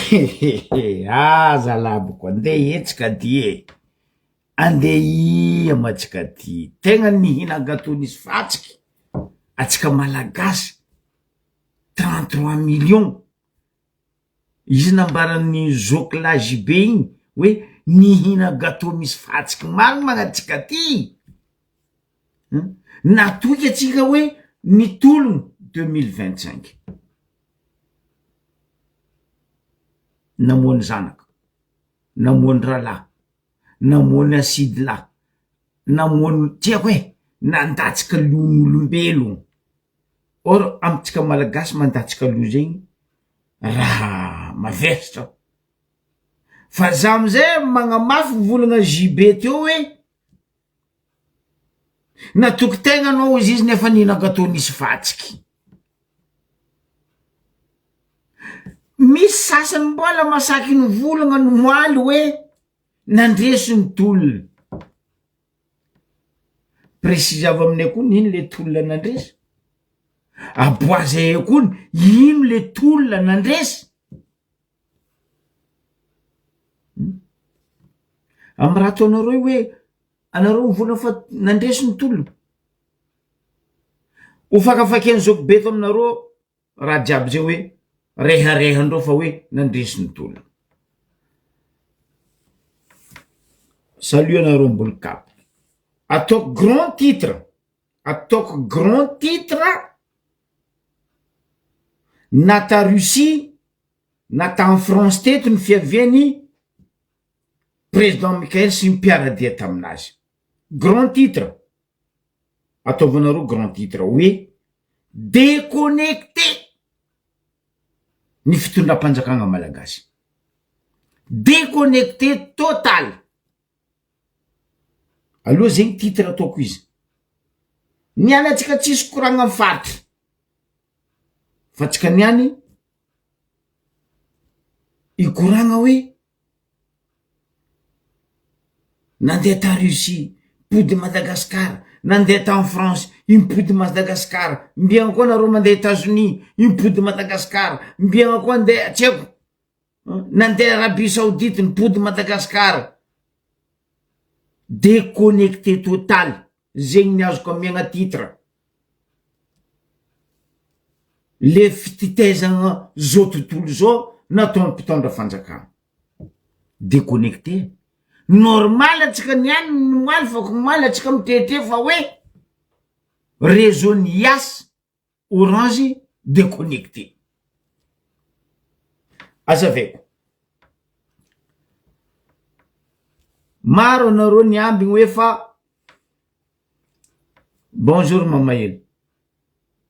Aza laboko andeha etsika ty andeha matsika ty tegna nihina gâteau nisy fatsiky atsika malagasy 33 millions izy nambaran'ny Zokla JB igny hoe nihina gâteau misy fatsiky magna atsika ty natoky atsika hoe nitologno 2025 namoany zanaka namoany ralahy namoany asidy lahy namoany tiako hoe nandatsika lon'olombelo or amitsika malagasy mandatsika lo zegny raha mavesatra fa za amizay magnamafy volagna JB teo hoe natoky tegna anao izy nefa nihina gâteau nisy fatsiky misy sasany mbola masaky ny volagna ny moaly hoe nandresy ny tolona précise avy aminay koa ino le tolona nandresy aboazay koa ino le tolona nandresy amy raha ataonareo hoe anareo volana fa nandresy ny tolona ho fakafakeny zoko be to aminareo raha jiaby zay hoe reharehandreo fa hoe nandresy ny tolona salut anareo mbolo kapo ataoko grand titre na ta Russie na ta en France teto ny fiaviany président Mikael sy mpiaradia taminazy grand titre ataovanareo grand titre hoe déconnecté ny fitondram-panjakana malagasy déconnecté total aloha zegny titre ataoko izy niany atsika tsisy koragna amy faritry fa tsika niany ikoragna hoe nandeha ta Russie pody Madagasikara nandeha ta en France impody Madagasikara mbiagna koa nareo mandeha États-Unis impody Madagasikara mbiagna koa andeha tsy haiko nandeha Arabie Saoudite nipody Madagasikara déconnecté total zegny ny azoko amiagna titre le fititezagna zao tontolo zao nataony mpitondra fanjakana déconnecté normal atsika niany moaly fa moaly atsika mitete fa hoe réseau ny Yas Orange déconnecté azaveko maro anareo niambigny hoe fa bonjour mamaely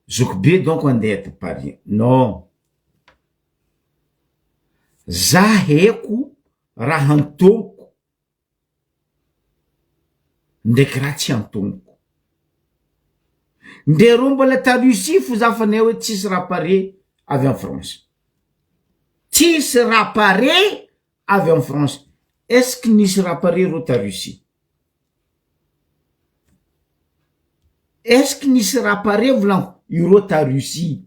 zokobe donc andeha ta Paris non za heko raha antonoko ndraiky raha tsy antonoko ndereo mbola ta Russie fo za fanay hoe tsisy raha pare avy en France tsisy raha pare avy en France est-ce que nisy raha pare ro ta Russie est-ce que nisy raha pare volanko iro ta Russie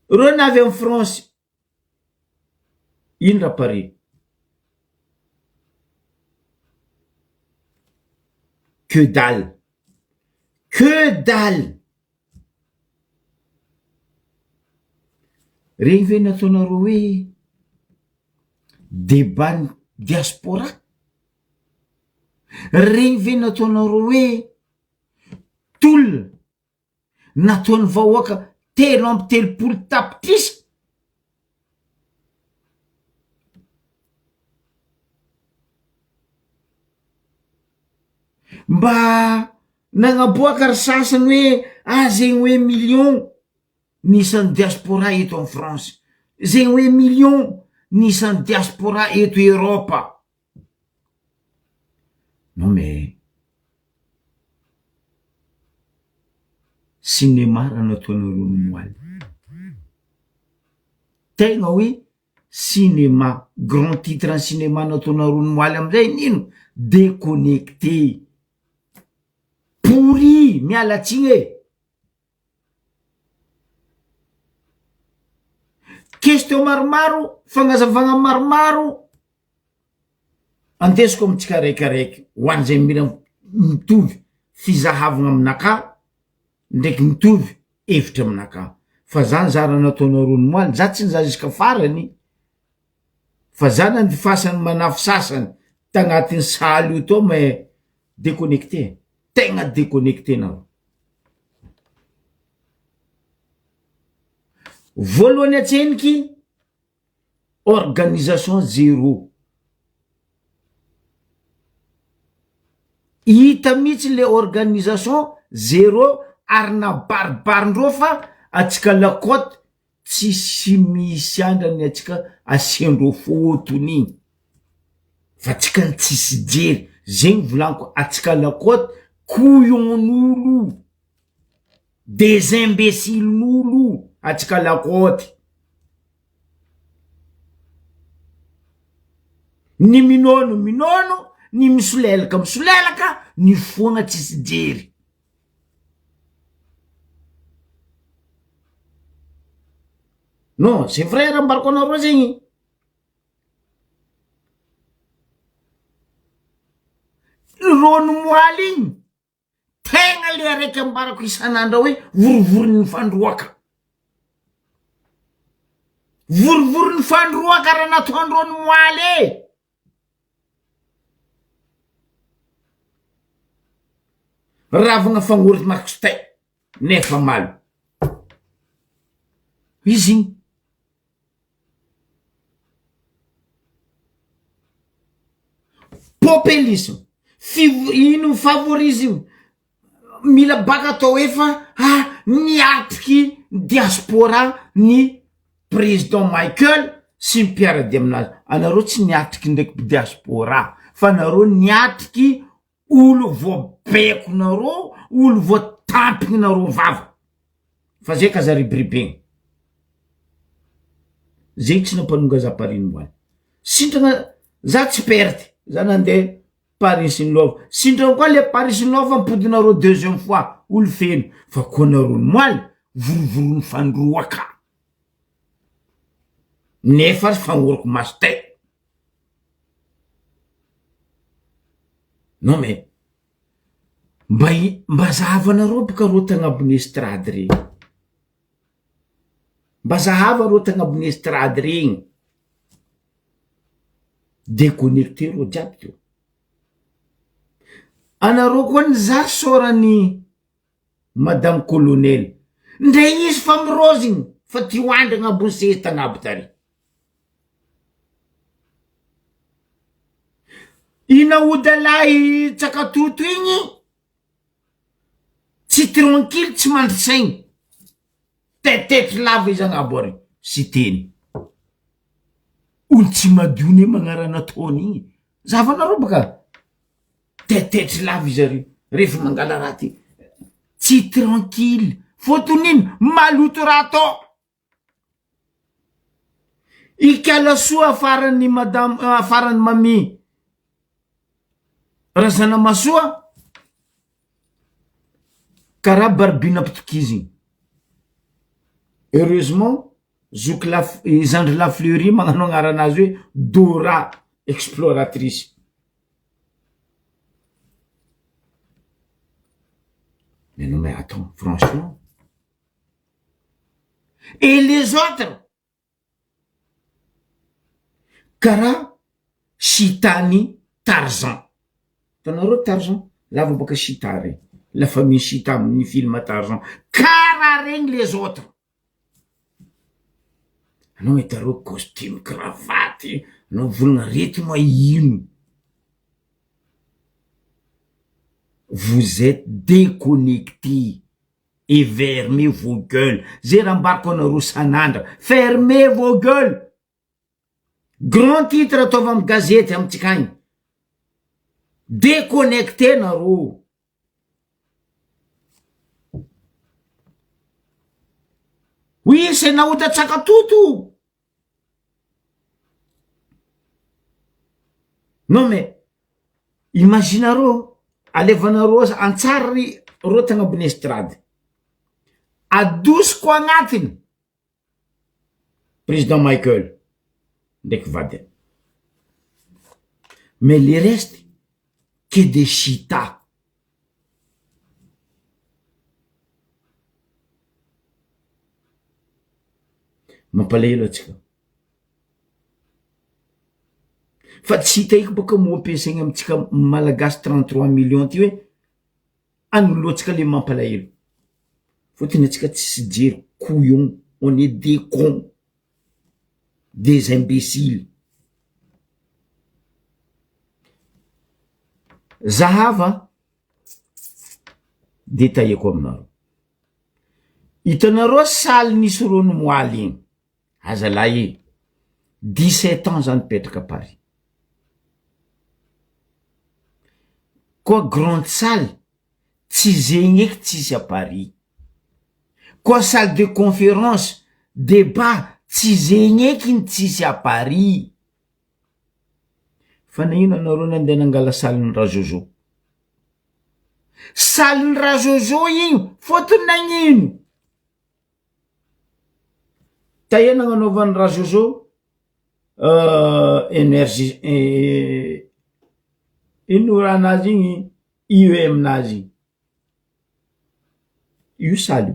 ro navy en France ino raha pare que dalle regny ve nataonareo hoe débat diaspora regny ve nataonareo hoe tolona nataony vahoaka 3 tapitrisa mba nagnaboaka ry sasany hoe zegny hoe million nisan'ny diaspora eto en France zegny hoe million nisan'ny diaspora eto Europa non mais cinéma raha nataonareo ny moaly tegna hoe cinéma grand titre en cinéma nataonareo ny moaly amizay nino déconnecté pourri mialatsiny question maromaro, fagnazavagna maromaro andesiko amitsika raikaraiky ho an'izay mila mitovy fizahavagna aminaka ndraiky mitovy hevitra aminaka. Fa zany zara nataonareo ny moaly, za tsy nizaza iska farany fa zany andifasany manafy sasany tagnatin'ny saly io tao mais déconnecté, tegna déconnecté nareo. Voalohany atseniky organisation zéro. Hita mihitsy le organisation zéro ary nabaribarindreo fa atsika lakoty tsisy misy andrany atsika asiandreo fotony fa atsika ny tsisy jery. Zegny volaniko, atsika lakoty couillonn'olo, des imbécilen'olo atsika lakoty. Ny minono minono, ny misolelaka misolelaka, ny foagna tsisy jery. Non, c'est vrai raha ambarako anareo zegny. Rony moaly igny tegna le araiky ambarako isan'andro hoe vorovoron'ny fandroaka. Vorovoron'ny fandroaka raha nataon'rony moaly ravagna fagnory makistay nefa malo izy igny. Populisme, ino favorisme, mila baka atao efa niatriky diaspora ny président Michael sy mpiarady aminazy. Anareo tsy niatriky ndraiky diaspora fa nareo niatriky olo voabeko nareo, olo voatampiky nareo vava. Fa zay ka za ribribegny zay tsy nampanonga za pariny moaly. Sintragna za tsy perte, za nandeha Paris sy ny lova, sintragna koa le Paris sy ny lova ampodinareo deuxième fois olo feno. Fa koa nareo ny moaly vorovorony fandroaka nefa fagnoriko masitay. Non mais mba zahavanareo boka reo tagnabon'ny estrady regny, mba zahava reo tagnabon'ny estrady regny. Déconnecté reo jiaby teo. Anareo koa nizaha sorany madame colonel, ndray izy fa mirozigny fa ty hoandry agnabony sezy tagnabo tary. Inaodalahy Tsakatoto igny tsy tranquille, tsy mandrisaigny, tetetry lava izy agnabo ary sy teny. Olo tsy madio ne magnarana taony igny, zavanareo baka tetetry lava izy ary rehefa mangala raty tsy tranquille. Foton'ino maloto raha atao. Ikala soa afaran'ny madame, afaran'ny mami Razana Masoa karaha barbina pitokizigny. Heureusement zoky Zandry Lafleury magnano agnaranazy hoe Dora exploratrice. Mais non mais attends, franchement. Et les autres karaha Chitany Tarzan. Tanareo Tarzan, lava baka Chita regny, la famille Chita amin'ny film Tarzan. Karaha regny les autres. Anao hitareo costume cravaty, anao volagna rety moa ino. Vous êtes déconnectés et fermez vos gueules. Zay raha ambarako anareo sanandra, fermez vos gueules. Grand titre ataova amin'ny gazety amitsika agny. Déconnecté nareo. Oui, c'est Naouda Tsakatoto. Non mais imaginareo alevanareo antsary reo tagnabon'ny estrady, adosiko agnatiny président Michael ndraiky vadiny. Mais le reste que des chita. Mampalahelo atsika. Fa tsy hitaiky boka mo ampiasaigny amitsika malagasy 33 millions ty hoe anoloantsika le mampalahelo. Fotony atsika tsy jery couillon, on est des cons, des imbéciles. Zahava de tahiako aminareo. Hitanareo saly nisy Rony Moaly igny. Azalahy 17 ans zany petraka à Paris. Koa grande salle tsy zegny eky tsisy à Paris. Koa salle de conférence débat tsy zegny eky tsisy à Paris. Fa naino anareo nandeha nangala salin'ny Rajojo? Salin'ny Rajojo igny fotony nagnino? Taia nagnanaovan'ny Rajojo énergie ino raha anazy igny IEM nazy io saly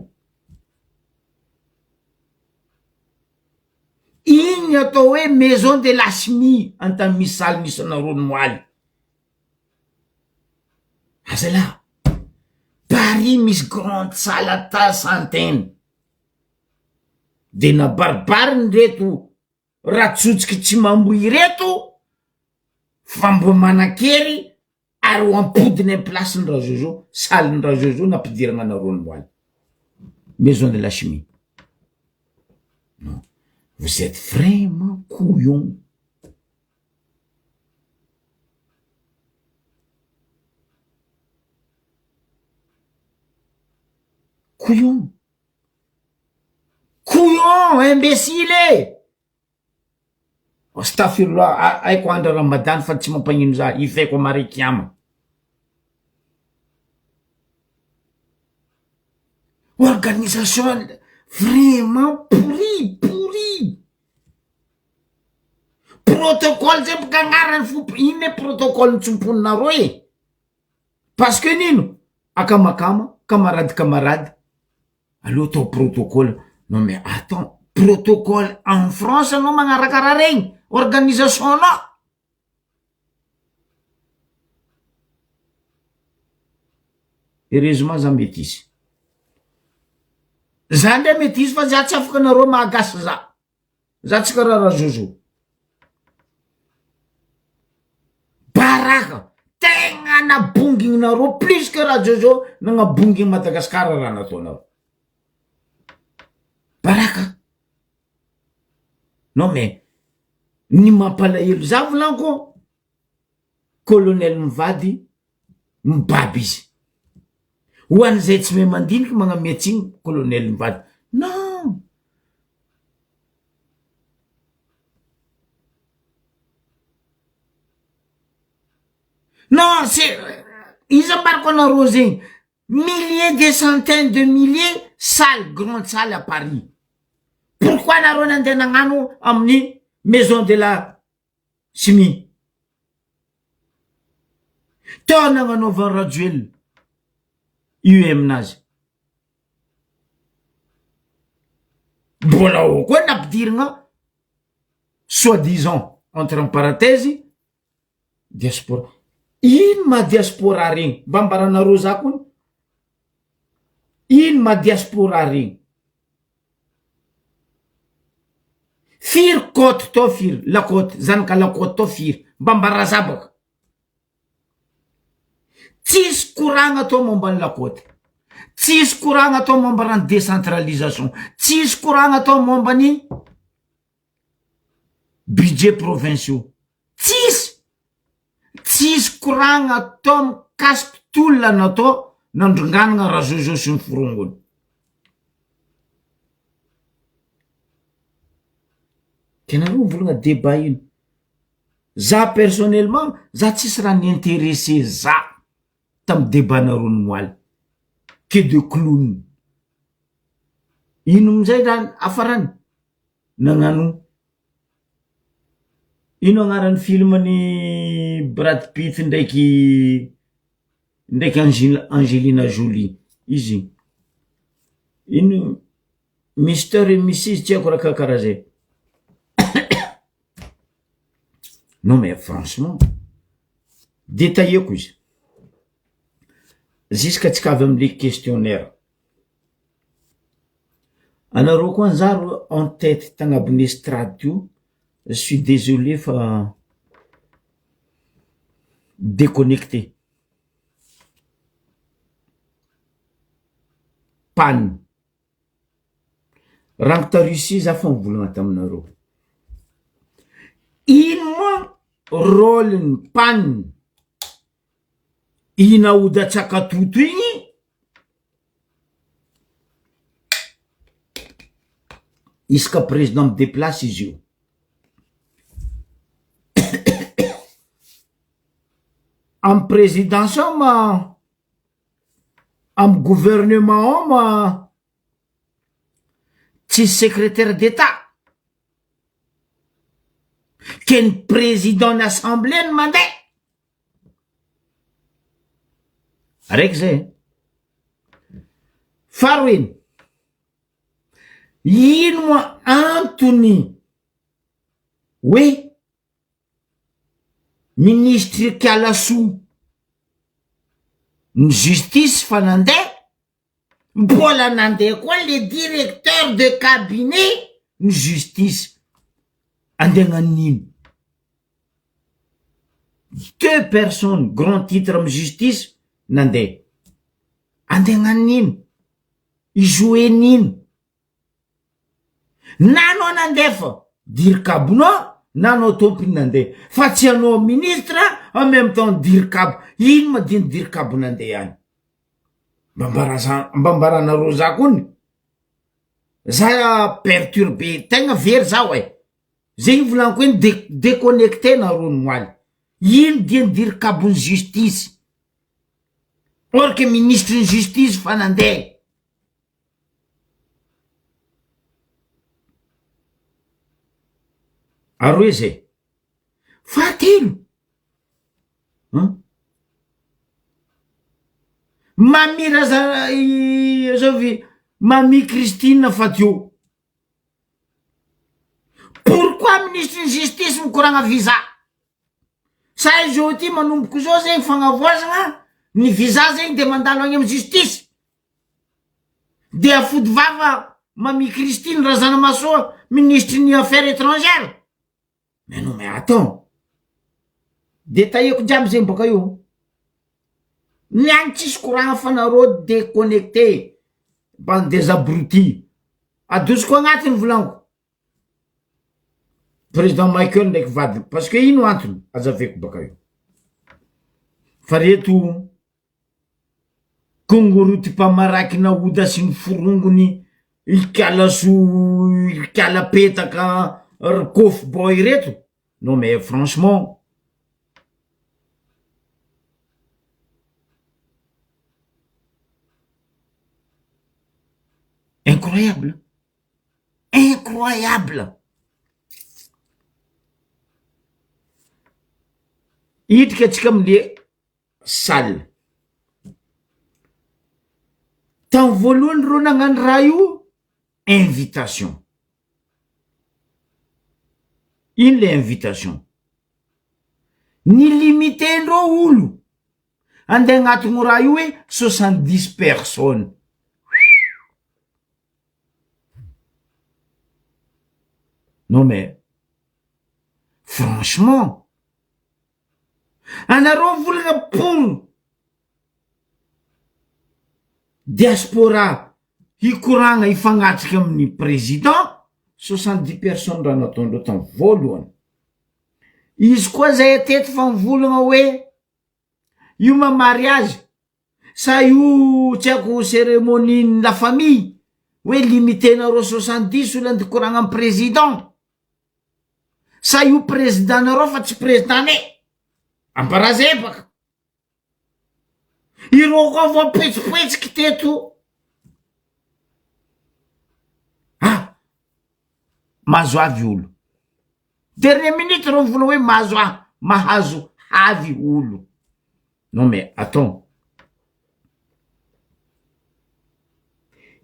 igny atao hoe maison de la chimie antany misy saly misy Rony Moaly. Azalahy Paris misy grande salle ata centaine de nabaribariny reto ratsotsiky tsy mamboy reto fa mbo manakery ary ho ampodiny amin'ny place-ny Rajojo, salle-ny Rajojo nampidirana ana Rony Moaly. Maison de la chimie. Non. Vous êtes vraiment couillon. Couillon. Couillon, imbécile. Astaghfirullah, aiko andra Ramadan fa tsy mampagnino za, ifeko marikiama. Organisation vraiment pourri. Protocole zay boka agnarany fo ino e protocole ntsomponinareo e. Parce que nino? Akamakama, camarade. Allô ton protocole. Non mais attends, protocole en France non magnarakara regny organisation na. Heureusement za métis. Za ndray métis fa za tsy afaka anareo mahagasy za. Za tsy karaha Rajojo. Baraka tegna nabonginareo plus que Rajojo nagnabonginy Madagasikara raha nataonareo. Baraka. Non mais ny mampalahelo za volanko colonel mivady mibaby izy. Ho an'izay tsy mahay mandiniky magnametsy igny colonel mivady. Non. Non, c'est ils embarquent en rosé. Milliers, des centaines de milliers, salles, grandes salles à Paris. Pourquoi la Ronandenangano a amené maison de la chimie? Tonangano van Raduel, UM Naz. Voilà, quoi n'a pas dire, soi-disant, entre parenthèses, diaspora. In ma diaspora ring, bambarana rozakun. In ma diaspora ring. Fir kot to fir, la kot, zanka la kot to fir, bambara zabak. Tis kuranga to momban la kot. Tis kuranga to momban décentralisation. Tis kuranga to mombani budget provinciaux. Tis kuranga tom kasp tulla na to nandrungananga Rajojo sy ny forongony. Kenareo volagna débat ino. Za personnellement, za tsisy raha n'intéressé za tam débat na Rony Moaly. Que de clown. Ino mizay raha afarany. nagnano ino agnaran'ny filmny Brad Pitt ndraiky Angelina Jolie izy ino Mr et Mrs tsy haiko raha karaha zay non mais franchement détailleko izy jusqu'à tsika avy am'le questionnaire anareo koa anjaro en tête tagnabon'ny estrade tio je suis désolé fa déconnecté panne rango ta Russie za fa mivolagna taminareo ino moa rôleny panne ina odatsakatoto igny isaka président me déplace izy io am présidence ma am gouvernement ma tsy secrétaire d'état ken président n'assemblée ny mandeha araiky zay faroeny ino moa antony hoe ministre Kalaso ny justice fa nandeha mbola nandeha koa le directeur de cabinet ny justice andehagnan'ino deux personnes grand titre amy justice nandeha andehagnan'ino ijoen'ino nanao nandefa dirikabonao nanao tompony nandeha fa tsy anao ministre en même temps dirikabo ino madiny dirikabo nandeha any mbambaranareo za kony za perturbe tegna very zao zay volaniko hoe déconnecté nareo ny moaly ino diany dirikabony justice or que ministre ny justice fa nandeha aroe zay fahatelo mami razavy mami Christine Fatio pourquoi ministre ny justice mikoragna visa sa izy io ty manomboko zao zegny fagnavoazagna ny visa zegny de mandalo agny amy justice de afody vava mami Christine Razanamasoa ministre ny affaires étrangères mais non mais attends détailleko jiaby zegny baka io niagny tsisy koragna fanareo déconnecté bande des abrutis adosiko agnatiny volaniko président Michael ndraiky vadiny parce que ino antony azaveko baka io fa reto kongoroty mpamaraky naoda sy ny forongony ikalaso ikalapetaka coffre boy reto non mais franchement incroyable incroyable hidrika atsika amle salle tan voalohany ro nagnano raha io invitation ino le invitation ny limitendreo olo andeha agnatiny raha io hoe 70 personnes non mais franchement anareo volagna pour diaspora hikoragna ifagnatriky amin'ny président 70 personnes raha nataondreo tamy voalohany izy koa zay atety fa mivolagna hoe io ma mariage sa io tsy haiko cérémonie ny la famille hoe limitenareo 70 olo andikoragna amy président sa io président nareo fa tsy président ne ambarazebaka ireo koa mahazo avy olo. Dernière minute reo mivola hoe mahazo avy olo. Non mais attends.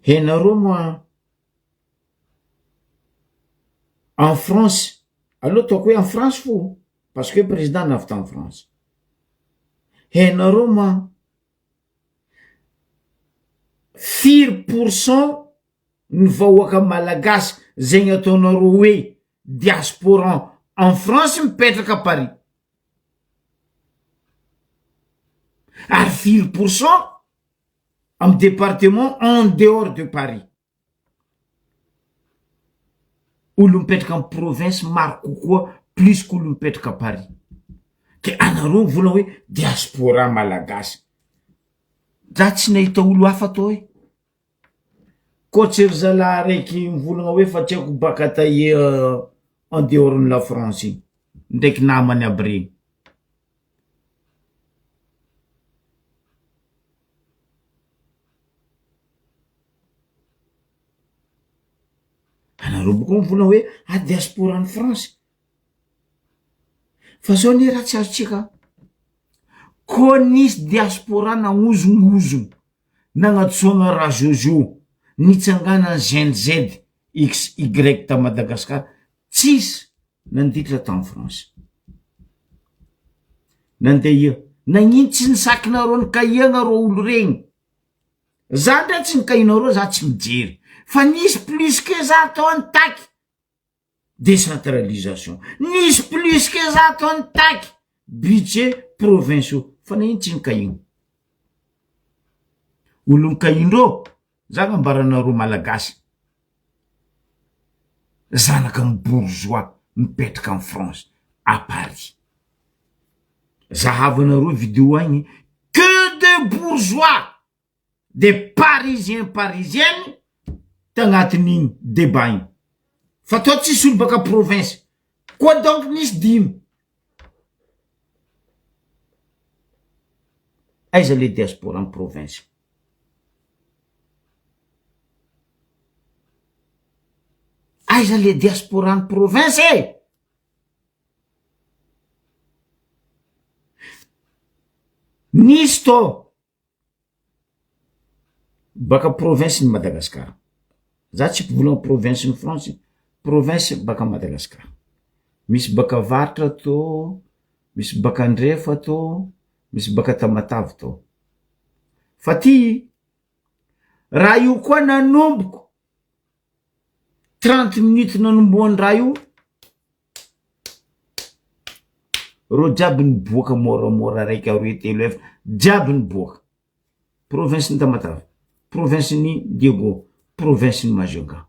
Henareo moi en France, alors toi quoi en France fou parce que président navy en France. Henareo moi 4% ny vahoaka malagasy zegny ataonareo hoe diaspora en France mipetraka à Paris. Ary 4% amy département en dehors de Paris. Olo mipetraka amy province maro kokoa plus qu'olo mipetraka à Paris. Ke anareo mivola hoe diaspora malagasy. Za tsy nahita olo hafa atao hoe koa ry zalahy raiky mivolagna hoe fa tiako baka taie en dehors de la France ndraiky namany aby regny. Anareo boka mivolagna hoe a diaspora ny France. Fa zao ne raha tsy azotsika. Koa nisy diaspora nagnozongozogno nagnatsoagna raha Jojo nitsangana Gen Z XY ta Madagasikara tsisy nanditra ta France. Nandeha nagnino tsy nisakinareo ny kahiagna ro olo regny. Za ndray tsy nikahinareo za tsy mijery. Fa nisy plus que za atao any taky décentralisation. Nisy plus que za atao any taky budget provinciaux. Fa nagnino tsy nikahigny. Olo nikahindreo za gambaranareo malagasy. Zanaka ny bourgeois mipetraka en France à Paris. Zahavanareo vidéo agny que de bourgeois, des parisiennes tagnatin'igny débat igny. Fa toi tsisy olo baka province. Koa donc nisy dimy. Aiza le diaspora en province? Aiza le diaspora en province e? Nisy tô baka province ny Madagasikara. Za tsy mpivolagna province ny France, province baka Madagasikara. Misy baka Avaratra tô, misy baka Andrefa tô, misy baka Tamatavy tô. Fa ty raha io koa nanomboko 30 minutes nanomboany raha io, ro jiaby niboaka moramora raiky aroe telo efatra jiaby niboaka. Province ny Tamatavy, province ny Diego, province ny Majunga.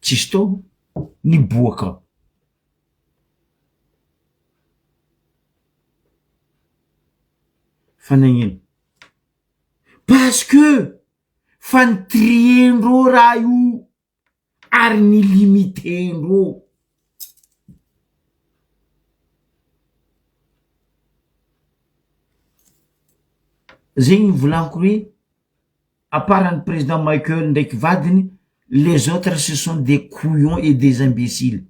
Tsisy tô niboaka. Fa nagnino? Parce que fa nitriendreo raha io ary nilimitenreo. Zegny volaniko hoe à part le président Michael ndraiky vadiny, les autres ce sont des couillons et des imbéciles.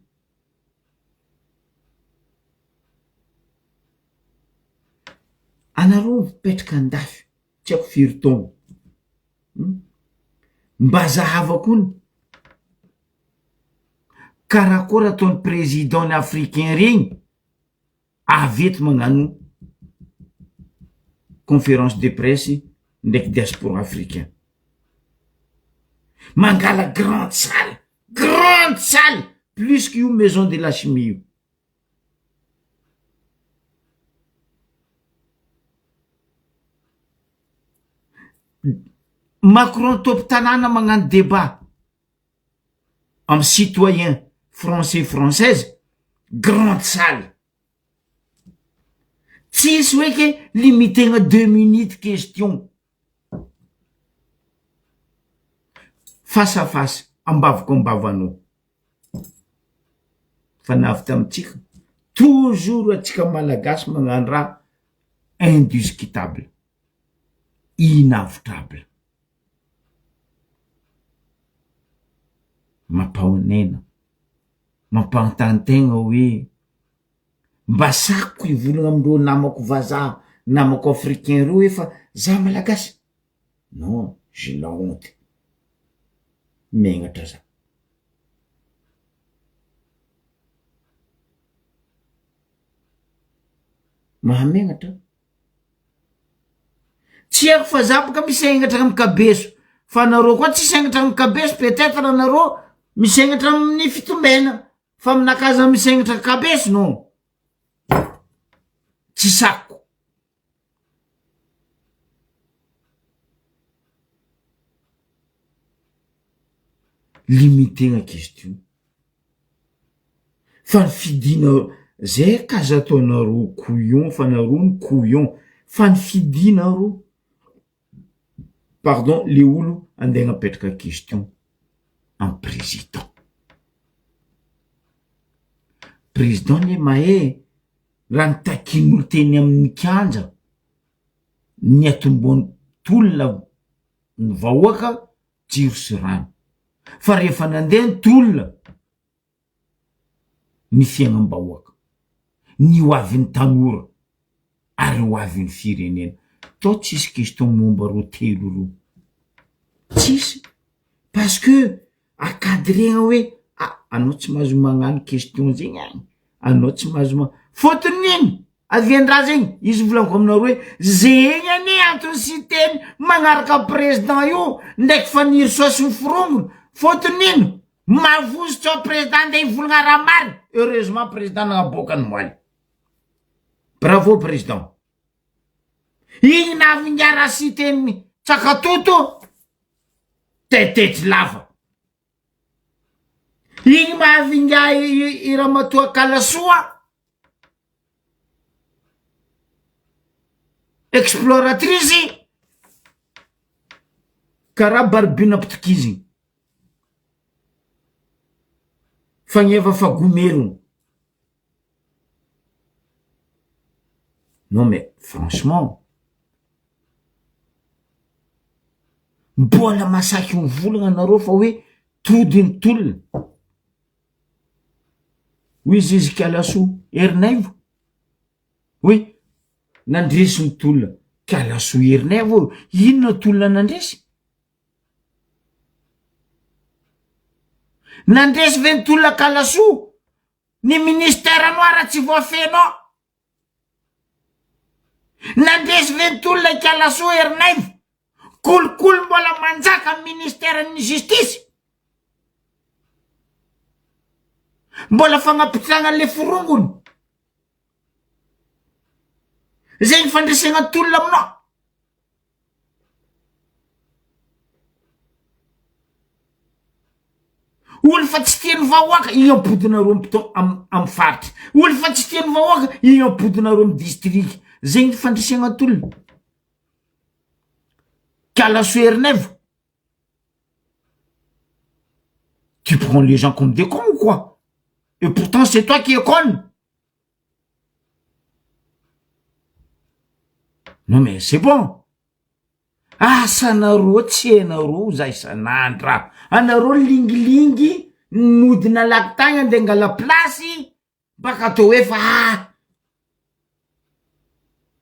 Anareo mipetraka andafy tsy haiko firy taogno mba zahava kony karakory ataony président ny africain regny avy eto magnano conférence de presse ndraiky diaspora africain. Mangala grande salle plus que io maison de la chimie io. Macron topo tanàna magnano débat amy citoyen français française, grande salle. Tsisy hoe ke limitena 2 minutes question. Face à face, ambavako ambavanao. Fa navy tamitsika, toujours atsika malagasy magnano raha indiscutable, inavitrable. mampahonena mampanontany-tegna hoe mba sako ivolagna amindreo namako vazaha namako africain reo efa za malagasy non j'ai la honte megnatra za mahamenatra tsy haiko fa za boka misengatra amy kabeso fa nareo koa tsy sengatra amy kabeso peut-être nareo misengatra amin'ny fitombena fa aminakaza misengatra kabeso non tsy sako limitena question fa ny fidina zay kaza ataonareo couillon fa nareo ny couillon fa ny fidina ro pardon le olo andeha napetraka question en président le mahe raha nitakin'olo teny amin'ny kanja ny atombony tolona ny vahoaka jiro sy rano fa rehefa nandeha ny tolona ny fiagnam-bahoaka ny hoavin'ny tanora ary hoavin'ny firenena to tsisy question momba ro telo ro tsisy parce que akadrena hoe anao tsy mahazo magnano question zegny agny anao tsy mahazo fôton'iny avian-draha zegny izy volaniko aminao hoe zegny ane antony sy teny magnaraka président io ndraiky faniry sosy miforongony fôton'ino mavosotry ao président nde hivolagna raha mariny heureusement président nagnaboaka ny moaly bravo président igny navingara sy teny tsakatoto tetety lava igny mahavinga i ramatoa kalasoa exploratrice karaha barbina pitokizy fagneva fagomerony non mais franchement mbola masaky mivolagna anareo fa hoe todiny tolona hoy zizy kalaso herinaivo hoe nandresy ny tolona kalaso herinaivo inona tolona nandresy nandresy ve ny tolona kalaso ny ministère noara tsy voafenao nandresy ve ny tolona kalaso herinaivo kolokolo mbola manjaka amy ministère ny justice mbola fagnapitrana le forongony zegny fandresegna tolona aminao olo fa tsy tiany vahoaka igny ampodinareo amy faritry olo fa tsy tiany vahoaka igny ampodinareo amy district zegny fandresegna tolona kalaso herinaivo tu prends les gens comme des cons ou quoi et pourtant c'est toi qui es con non mais c'est bon asanareo tsy hainareo za isan'andra anareo lingilingy nodina laky tagny andeha angala plasy baka atao hoe fa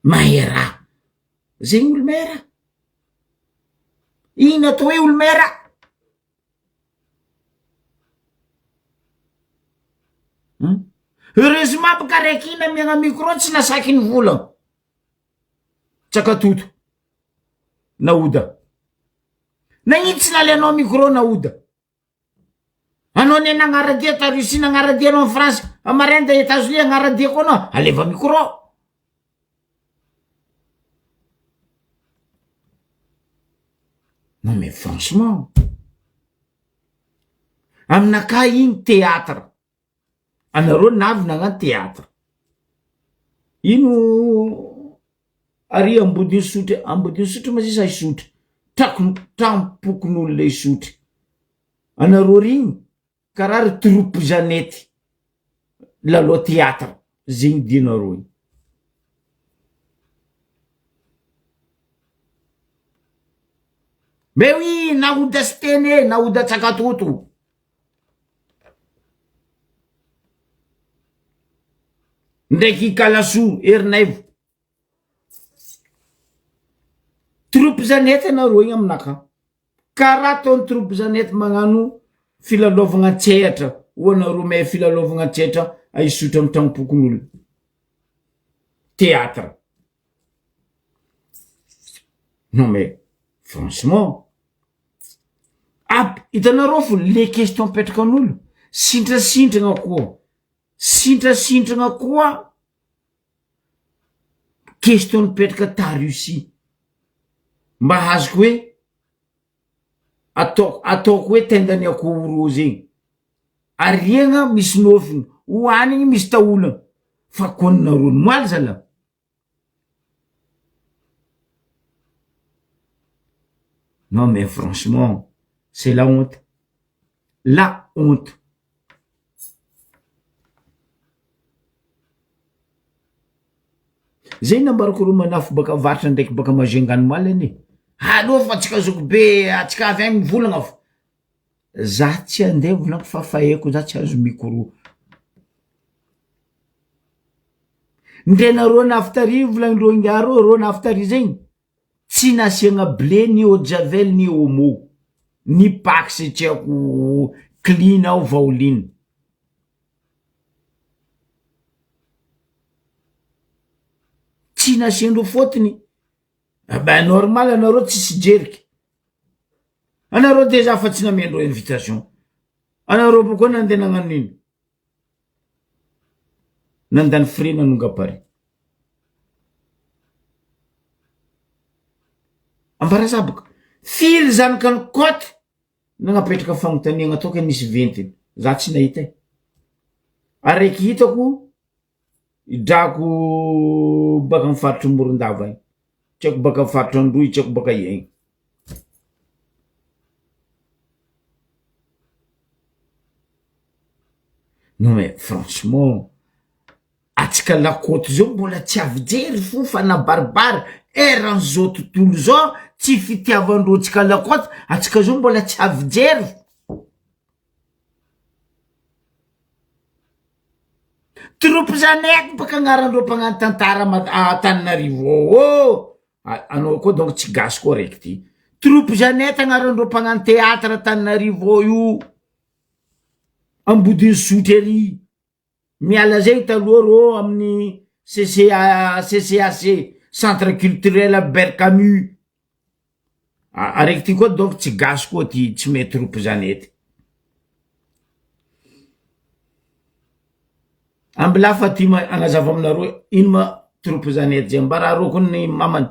mahera zegny olo mera ino atao hoe olo mera heureusement baka raiky ina miagna micro tsy nasaky ny volagna tsakatoto naoda nagnino tsy naleanao micro naoda anao ne nagnaradia ta Russie nagnaradianao en France amarainy da États-Unis agnaradiako anao aleva micro non mais franchement aminaka igny théâtre anareo navy nagnano théâtre ino ary ambodiny sotry mazisa isotry trampokon'olo le isotry anareo rigny karaha ry troupe Janety laloha théâtre zegny dinareo igny me oui naoda sy teny naoda tsakatoto ndraiky kalaso herinaivo troupe zanety anareo igny aminaka karaha ataony troupe zanety magnano filalaovagna tsehatra hoanareo may filalaovagna tsehatra aisotra amy tragnompokon'olo théâtre. Non mais franchement hitanareo fo le question petrakan'olo sintrasintragna koa question nipetraka ta Russie mba azoko hoe ataoko hoe tendany akoho ro zegny ariagna misy nofiny hoanigny misy taolagna fa koninareo moaly zala. Non mais franchement c'est la honte, la honte. Zay nambarako ro manafo baka varatra ndraiky baka mazengano maly ane allo fa tsika zoko be atsika avy agny mivolagna fa za tsy andeha volagna fa fahaiko za tsy azo micro ndrenareo naftari volagndreo ingaro ro naftari zegny tsy nasiagna blé ni eau de javel ni omo ni pax tsy ako clean ao vaoliny tsy nasiandreo fotony ben normal anareo tsisy jeriky anareo deja fa tsy namiandreo invitation anareo bokoa nandeha nagnano ino nandany frais nanonga pari ambarazabaka firy zanaka ny koty nagnapetraka fagnotaniagna ataoko nisy ventiny za tsy nahita araiky hitako idrako baka mifaritry morondava igny tsy haiko baka mifaritry androy tsy haiko baka iegny non mais franchement atsika lakoty zao mbola tsy avijery fo fa nabaribary eran'izao tontolo zao tsy fitiavandreo tsika lakoty atsika zao mbola tsy avijery troupe zanety baka agnarandreo mpagnano tantara Antananarivo anao koa donc tsy gasy koa raiky ty troupe zanety agnarandreo mpagnano théâtre Antananarivo io ambodiny sotry miala zay taloha ro amin'ny CCAC centre culturel Albert Camus araiky ty koa donc tsy gasy koa ty tsy mety troupe zanety ambila fa ty agnazava aminareo ino ma troupe zanety zay mba raha roko ny mamany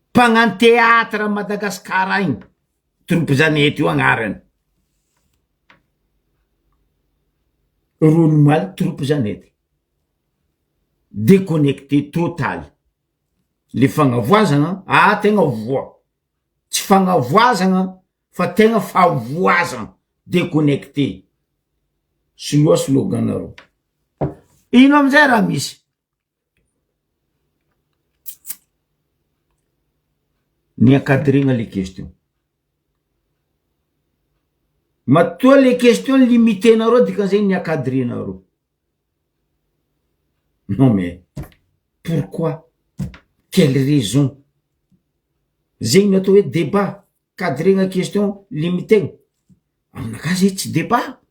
mpagnano théâtre Madagasikara igny troupe zanety io agnarany ronomaly troupe zanety déconnecté total le fagnavoazagna tegna voa tsy fagnavoazagna fa tegna favoazagna déconnecté soloa sloganareo ino amizay raha misy ni encadrena les questions matoa les questions limitenareo dikan'zay ni encadrenareo non mais pourquoi quelle raison zegny natao hoe débat cadrena question limité aminaka zay tsy débat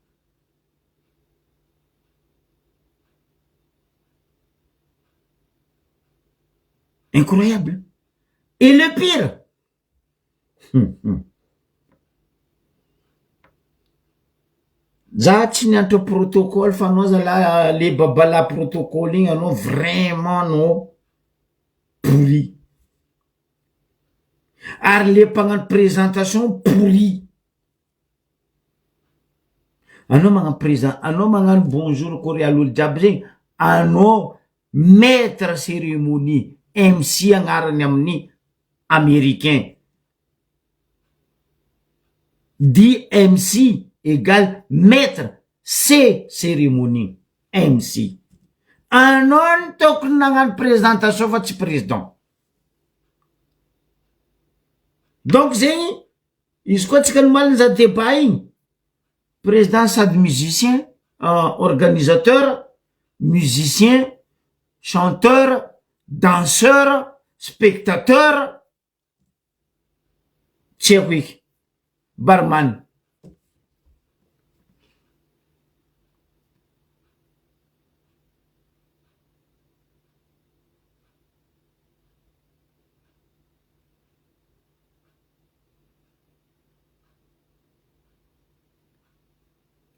incroyable et le pire za tsy nianatra protocole fa anao zala le babala protocole igny anao vraiment anao pourri ary le mpagnano présentation pourri anao magnano anao magnano bonjour korealolo jiaby zegny anao maître cérémonie MC agnarany amin'ny américain dit MC égale maître C cérémonie MC anao ny tokony nagnano présentation fa tsy président donc zegny izy koa tsika nomaliny za débat igny président sady musicien organisateur musicien, chanteur, danseur, spectateur, tsy haiko eky, barman.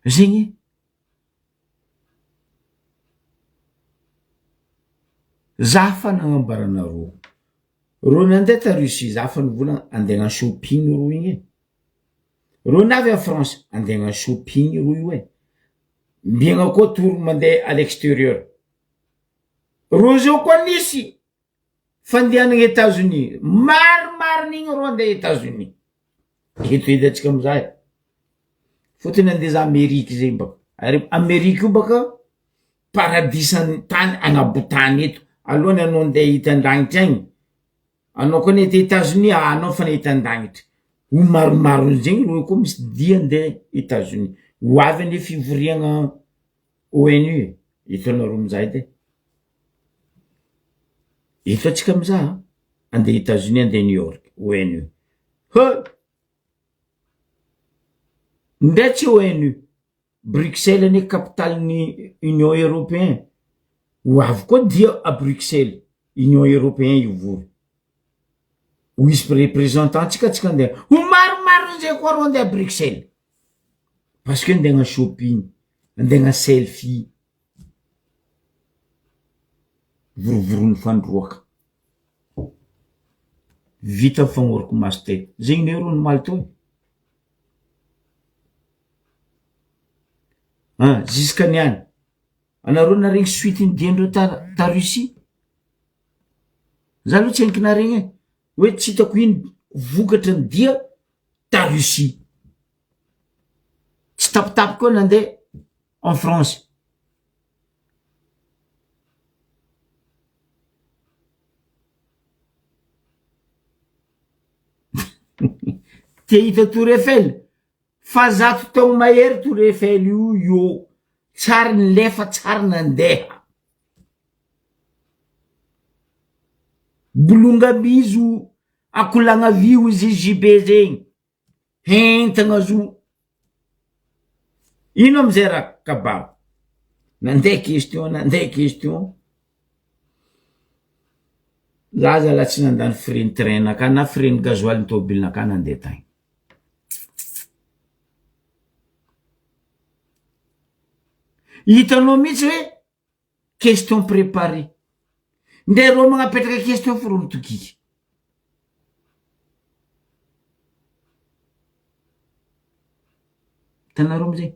Zegny za fa nagnambaranareo ro nandeha ta Russie za fa nivolagna andeha hagnano shopping ro igny e, ro navy a France andeha hagnano shopping ro io e, mbiagna koa tour mandeha à l'extérieur, ro zao koa nisy fandehanagny États-Unis, maromaron'igny ro andeha États-Unis, eto edy atsika amizay fotony andeha za Ameriky zegny baka, ary Ameriky io baka paradisany tany agnabo tany eto, alohany anao andeha hita an-danitry agny, anao koa nety États-Unis anao fa nahita an-danitry, ho maromaro zegny ro koa misy dia andeha États-Unis, ho avy ane fivoriagna ONU, hitanareo amizay edy eto atsika amiza andeha États-Unis andeha New York ONU, ndray tsy ONU, Bruxelles ane capitalin'ny Union Européen, ho avy koa dia à Bruxelles Union Européen ivory, ho isy représentant tsika andeha, ho maromaro zay koa ro andeha à Bruxelles, parce que andeha hagnano shopping, andeha hagnano selfie, vorovoron'ny fandroaka, vita mifagnoriky maso tety, zegny ne ro nomaly to ziska niany anareo naregny suite diandreo ta Russie, za aloha tsy haiko naregny e, hoe tsy hitako ino vokatra ny dia ta Russie, tsy tapitapy koa nandeha en France. Te hita Tour Eiffel, fa zato tao mahery Tour Eiffel io tsary nilefa tsary nandeha, bolongabizo akolagna vio izy JB zegny hentagna zo ino amizay raha kababo, nandeha question za zala tsy nandany frein train-naka na frein gazoaly ny tomobilinaka nandeha tagny, hitanao mihitsy hoe question préparé, nde ro magnapetraka question fo ro mitokiky, hitanareo amizay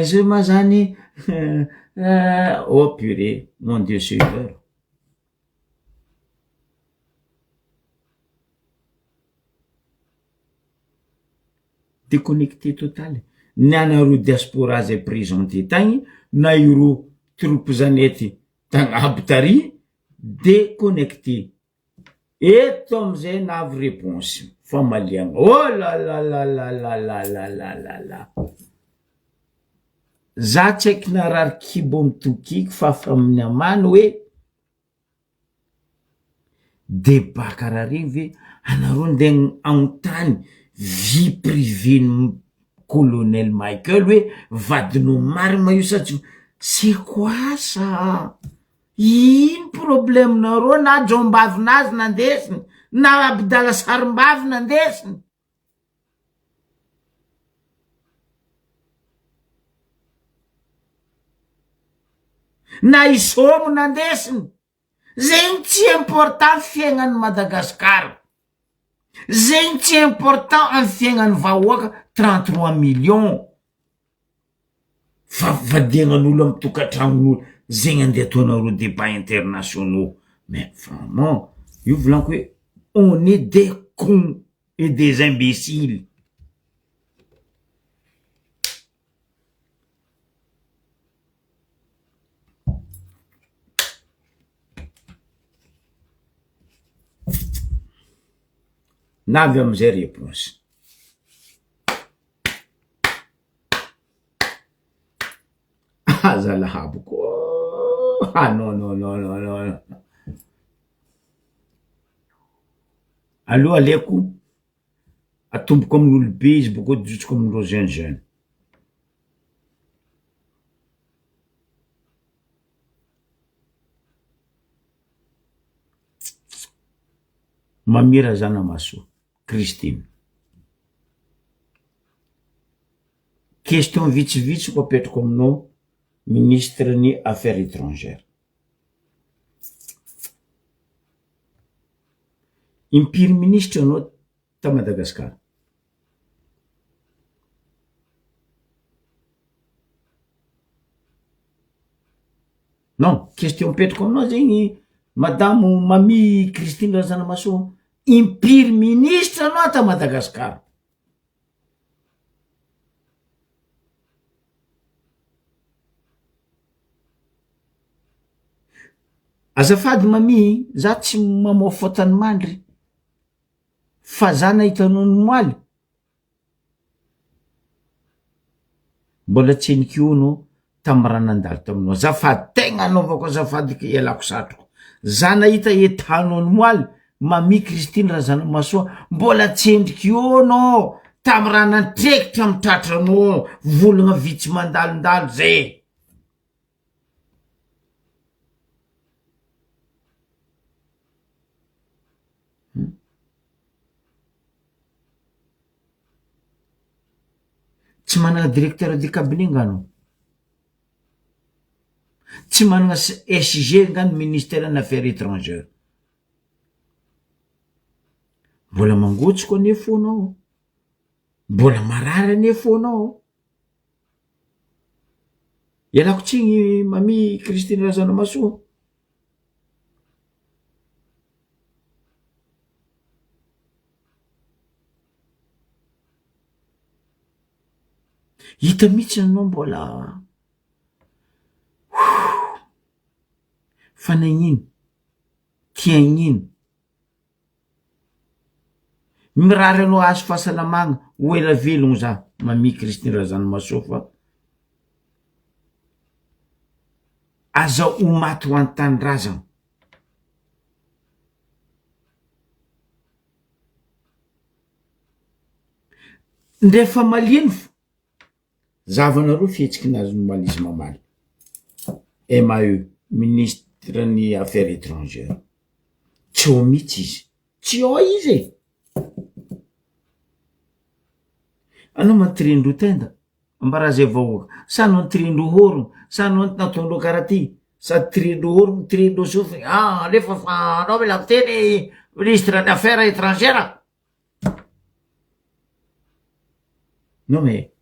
izy ma zany oh purée mon Dieu Seigneur, déconnecté total, na anareo diaspora zay présenté tagny na iro troupe zanety tagnabo tary déconnecté, eto amizay navy réponse fa maliagna, oh la la la la la la la la la la, za tsy haiky narary kibo mitokiky fa fa amin'ny amany hoe débat karaha regny ve anareo ndeha agnontany vie privée colonel Michael hoe vadinao marina io sa tsy, c'est quoi ça, ino problème nareo, na jombavinazy nandesiny na Abdala Sarimbavi nandesiny, na Isomo nandesiny, zegny tsy important fiaignan'ny Madagasikara, zegny tsy important amy fiaignan'ny vahoaka 33 millions fa vadiagnan'olo amy tokantragnon'olo, zegny andeha ataonareo débat internationaux, mais vraiment io volaniko hoe on est des cons et des imbéciles. Navy amizay réponse, Zalahaboko. Non. Aloha aleko atomboko amin'olobe izy boko jotsoko amin'ireo jeune. Mamira zana maso Christine. Question vitsivitsy ko apetrako aminao ministre ny affaires étrangères. Impiry ministre anao ta Madagasikara? Non, question petrako aminao zegny madamo Mami Christine Razanamaso, impiry ministre anao ta Madagasikara? Azafady Mami, za tsy mamoafo tany mandry fa za nahita nono moaly. Mbola tsy enikio anao tamy raha nandalo taminao. Azafady tegna anaovako azafady ialako satroko. Za nahita etanono moaly Mami Christine Razanamasoa, mbola tsy endrikio anao tamy raha nantrekitra amy tratranao volagna vitsy mandalondalo zay. Tsy manana directeur de cabinet ngano, tsy manana SG ngano, ministère des affaires étrangères. Mbola mangotsiko anefa anao, mbola marary anefa anao. Ialako tsigny Mami Christine Razanamaso. Hita mihitsy anao mbola fanagnino, tiagnino. Mirary anao azo fahasalamagna ho ela velogno za Mami Christine Razanamaso fa aza ho maty ho antanindrazana. Ndefa malino fa zavanareo fihetsiky nazy nomalizy mamaly. MAE, ministre ny affaires étrangères. Tsy ao mihitsy izy. Tsy ao izy e. Anao matirindro tenda ambarazay vahoaka. Sa anao tirindro horogno, sa anao natondro karaha ty, sa tirindro horogno, tirindro sofy. Nefa fa anao mila miteny ministre des affaires étrangères. Non mais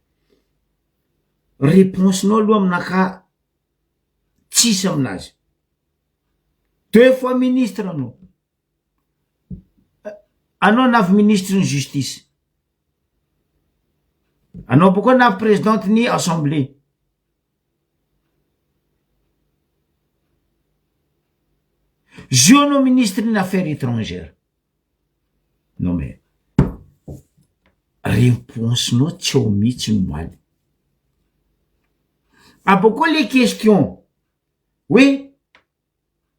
réponse-nao aloha aminaka tsisy aminazy. 2 fois ministre anao. Anao navy ministre ny justice. Anao boka navy présidente ny assemblée. Zio anao ministre ny affaires étrangères. Non mais réponse-nao tsy ao mihitsy ny moaly. Abako les questions. Oui,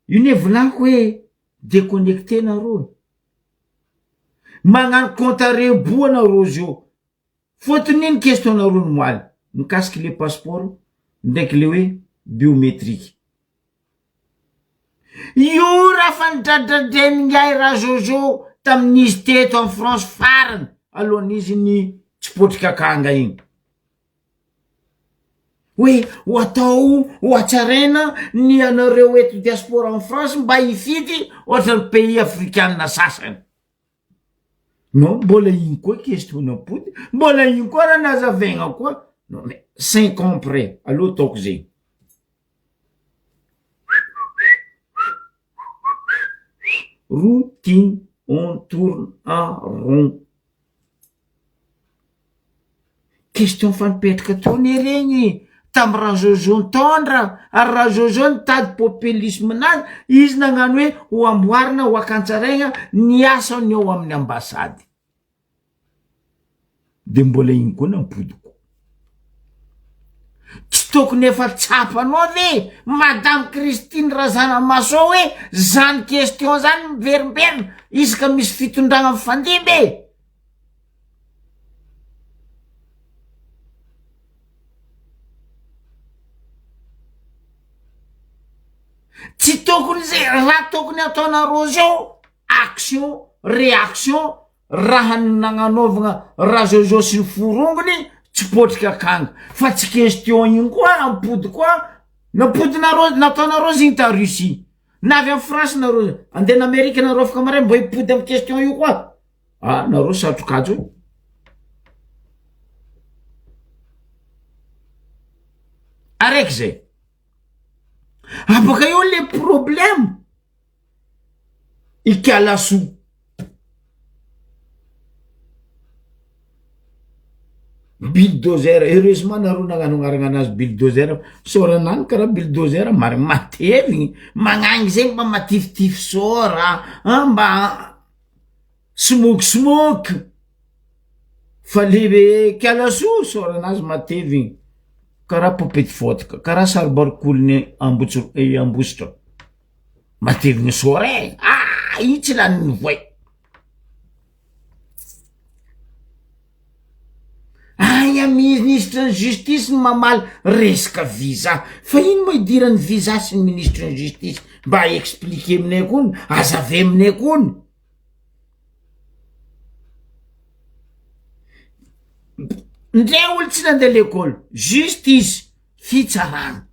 io volaniko hoe déconnecté nareo. Magnano compte à rebours nareo zio. Fotony iny question nareo ny moaly. Mikasiky le passeport ndraiky le hoe biométrique. Io raha fandradradrain'ingay raha Jojo tamin'izy teto en France farany alohan'izy ny tsipotriky akanga igny. Oui, ho atao ho atsaraina ny anareo eto diaspora en France mba hifidy ohatra ny pays africain sasany. Non, mbola igny koa question napody, mbola igny koa raha nazavaigna koa. Non mais 5 ans après, aloha ataoko zegny. Routine, on tourne en rond. Question fanipetraka tony regny tamy raha Jojo nitondra, ary raha Jojo nitady populisme nazy, izy nagnano hoe ho amboarina ho akantsaraigna ny asany ao amin'ny ambasady. De mbola igny koa nampodiko. Tsy tokony efa tsapanao ve madame Christine Razanamaso hoe zany question zany miverimberina isaka misy fitondragna mifandimby tsy tokony zay raha tokony ataonareo zao action réaction raha nagnanaovagna razozo sy ny forongony tsy potrika akagny fa tsy question igny koa ampody koa napodinareo nataonareo zigny ta Russie na avy amy France nareo andeha n'Amerika nareo afaka maray mbo hipody amy question io koa nareo satrokajo araiky zay baka eo le problème ikalaso bulldozer heureusement nareo nagnano agnarana anazy bulldozer soranany karaha bulldozer mary matevigny magnagny zegny mba matifitify sora mba smoke fa le kalaso soranazy matevigny karaha popety fotka karaha saribarokolony ambositra matevigny sora io tsy laniny voay aya ministre ny justice ny mamaly resaka visa fa ino mo idirany visa sy ny ministre ny justice mba expliquer aminay kony azave aminay kony ndray olo tsy nandeha l'école justice fitsarana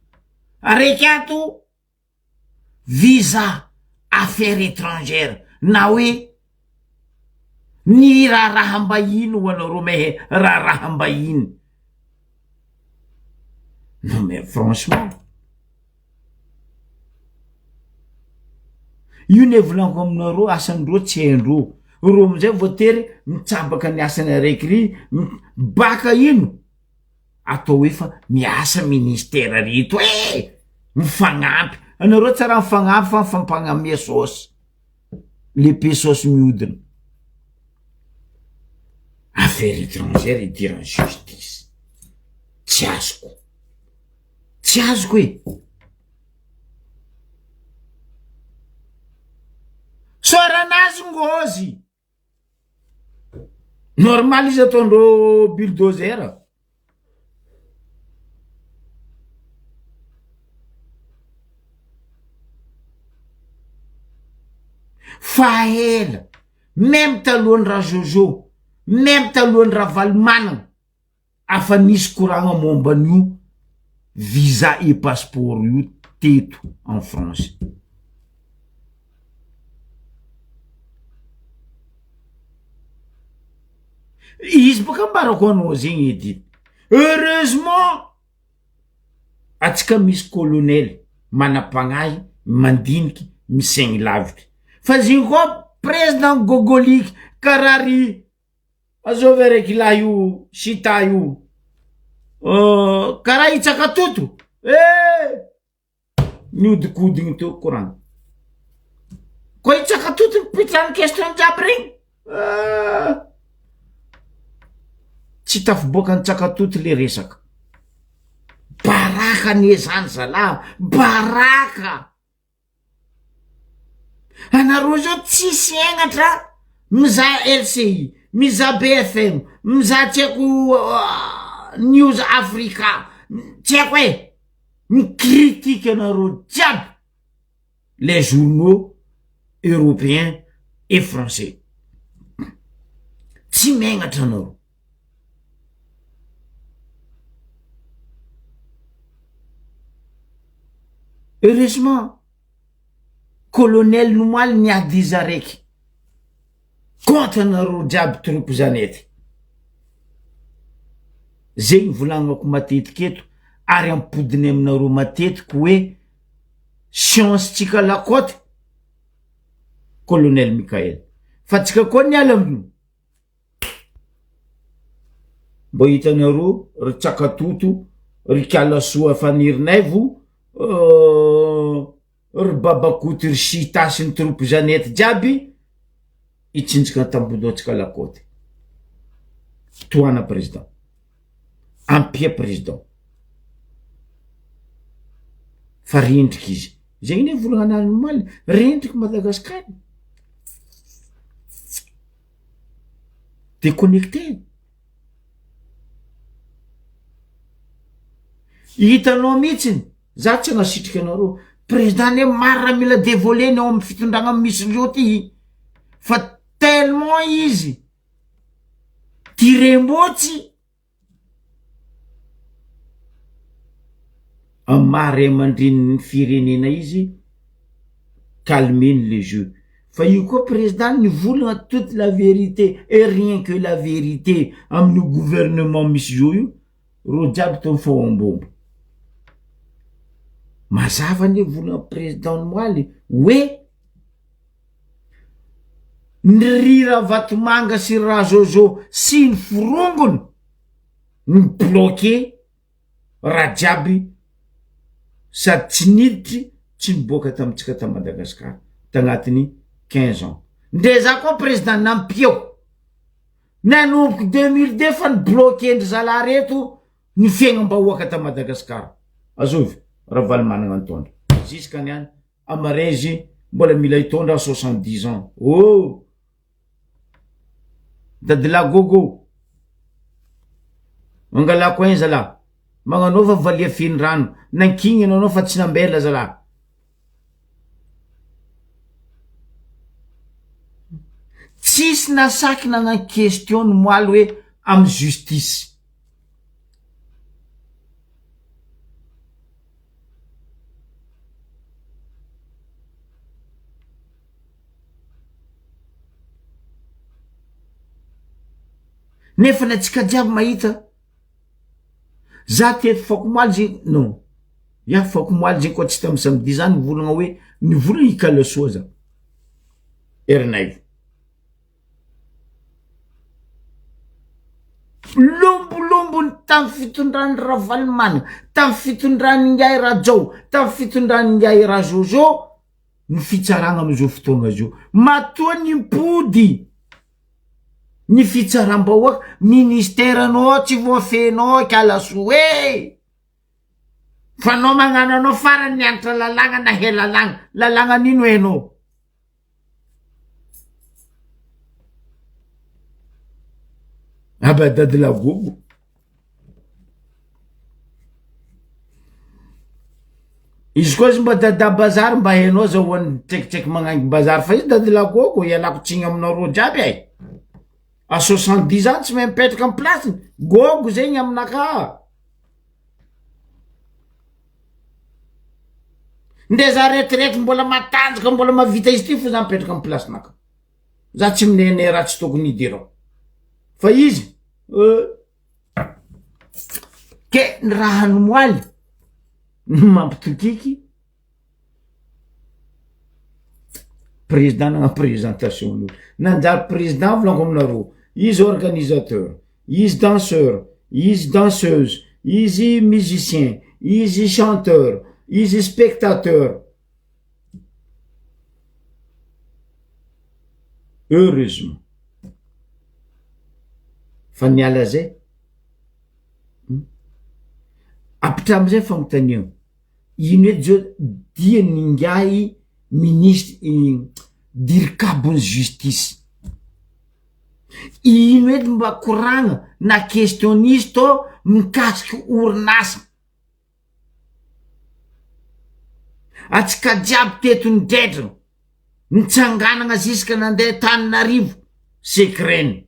araiky ato visa affaires étrangères na hoe ny raha mbahiny ho anareo mehe raha mbahiny non mais franchement io ne volanko aminareo asandreo tsy haindreo ro amizay voatery mitsabaka ny asany araiky ry baka ino atao hoe fa miasa ministera rito mifagnampy anareo tsara mifagnampy fa mifampagnamia sosy le pesosy miodina affaires étrangères idirany justice tsy azoko soranazy ngozy normal izy ataondreo bulldozer fa ela même talohan'ny raha jojo même talohan'ny raha valimanana afa nisy koragna momban'io visa et passeport io teto en France izy boka mbarako anao zegny edy heureusement atsika misy colonel manapagnahy mandiniky misaigny lavitry fa zigny koa président gogoliky karary azove raiky lahy io sita io karaha itsakatoto miodikodigny teo koragna koa itsakatoto mipitrany question jiaby regny tsy tafiboaka ny tsakatoto le resaka baraka ne zany zala baraka anareo zao tsisy egnatra mizaha LCI mizaha BFM mizaha tsy haiko News Africa tsy haiko mikritike anareo jiaby les journaux européens et français tsy megnatra anareo heureusement colonel nomaly niady izy araiky contre anareo jiaby troupe zanety zegny volagnako matetiky eto ary ampodiny aminareo matetiky hoe science tsika lakoty colonel Mikael fa tsika koa niala amino mbo hitanareo ry tsakatoto ry kalasoa fanirinay vo ry babakoty ry sita sy ny troupe zanety jiaby itsinjika tambodoatsika lakoty toana président ampia président fa rendrika izy zay iny volagna anazy maly rendrika Madagasikara déconnecté hitanao mihitsiny za tsy anasitrika anareo président ne marra mila dévolé ny ao amin'ny fitondragna misy reo ty fa tellement izy tirembotsy amare mandrininy firenena izy calmine les jeux fa io koa président ny volagna toute la vérité et rien que la vérité amin'ny gouvernement misy io io ro jiaby to fao ambombo mazava ny volagna président moaly hoe ny rira vatomanga sy razozo sy ny forongony ny bloqué raha jiaby sady tsy niditry tsy miboaka tamitsika ta Madagasikara tagnatiny 15 ans ndreza koa président nampio nanomboky 2002 fa ny bloqué ndry zalareto ny fiaignam-bahoaka ta Madagasikara azovy raha valy managna antondra jusqu'à niany amarezy mbola mila hitondra 70 ans oh dadila gogo mangalako ain zala magnanao fa valia finy rano nankigny anao fa tsy nambela zala tsisy nasaky nagnan question ny moaly hoe amy justice nefa na tsika jiaby mahita za teto fako moaly zay non ya fako moaly zay koa tsy tamy samedi zany volagna hoe ny volagna ikalasoa za erinay lombolombo tamy fitondrany Ravalomanana tamy fitondrany Ndiaye Rajao tamy fitondrany Ndiaye Rajojo ny fitsaragna amizao fotoagna zao matoa ny mpody ny fitsaram-bahoaka ministère anao tsy voafenao kalaso e fa anao magnano anao farany nianatra lalagna na he lalagna nino enao abadadila gogo izy koa izy mba dada bazary mba henao zahoany trekitreky magnangy bazary fa izy dadila gogo ialako tsigny aminareo jiaby ay à 70 ans tsy mipetraka amy place gogo zegny aminaka ndeza retirety mbola matanjaka mbola mavita izy ty fo za mipetraka amy place naka za tsy minene raha tsy tokony idirao fa izy ke ny rahany moaly mampitokiky président nagna présentation olo nanjary président volako aminareo izy organisateur izy danseur izy danseuse izy musicien izy chanteur izy spectateur heureusement fa niala zay apitra amizay fagnontaniana ino edy zao dia ningay ministre dirikabony justice ino edy mba koragna na questionnisy to mikasiky orinasa atsika jiaby teto ny dedra nitsanganagna ziska nandeha Tananarivo secreny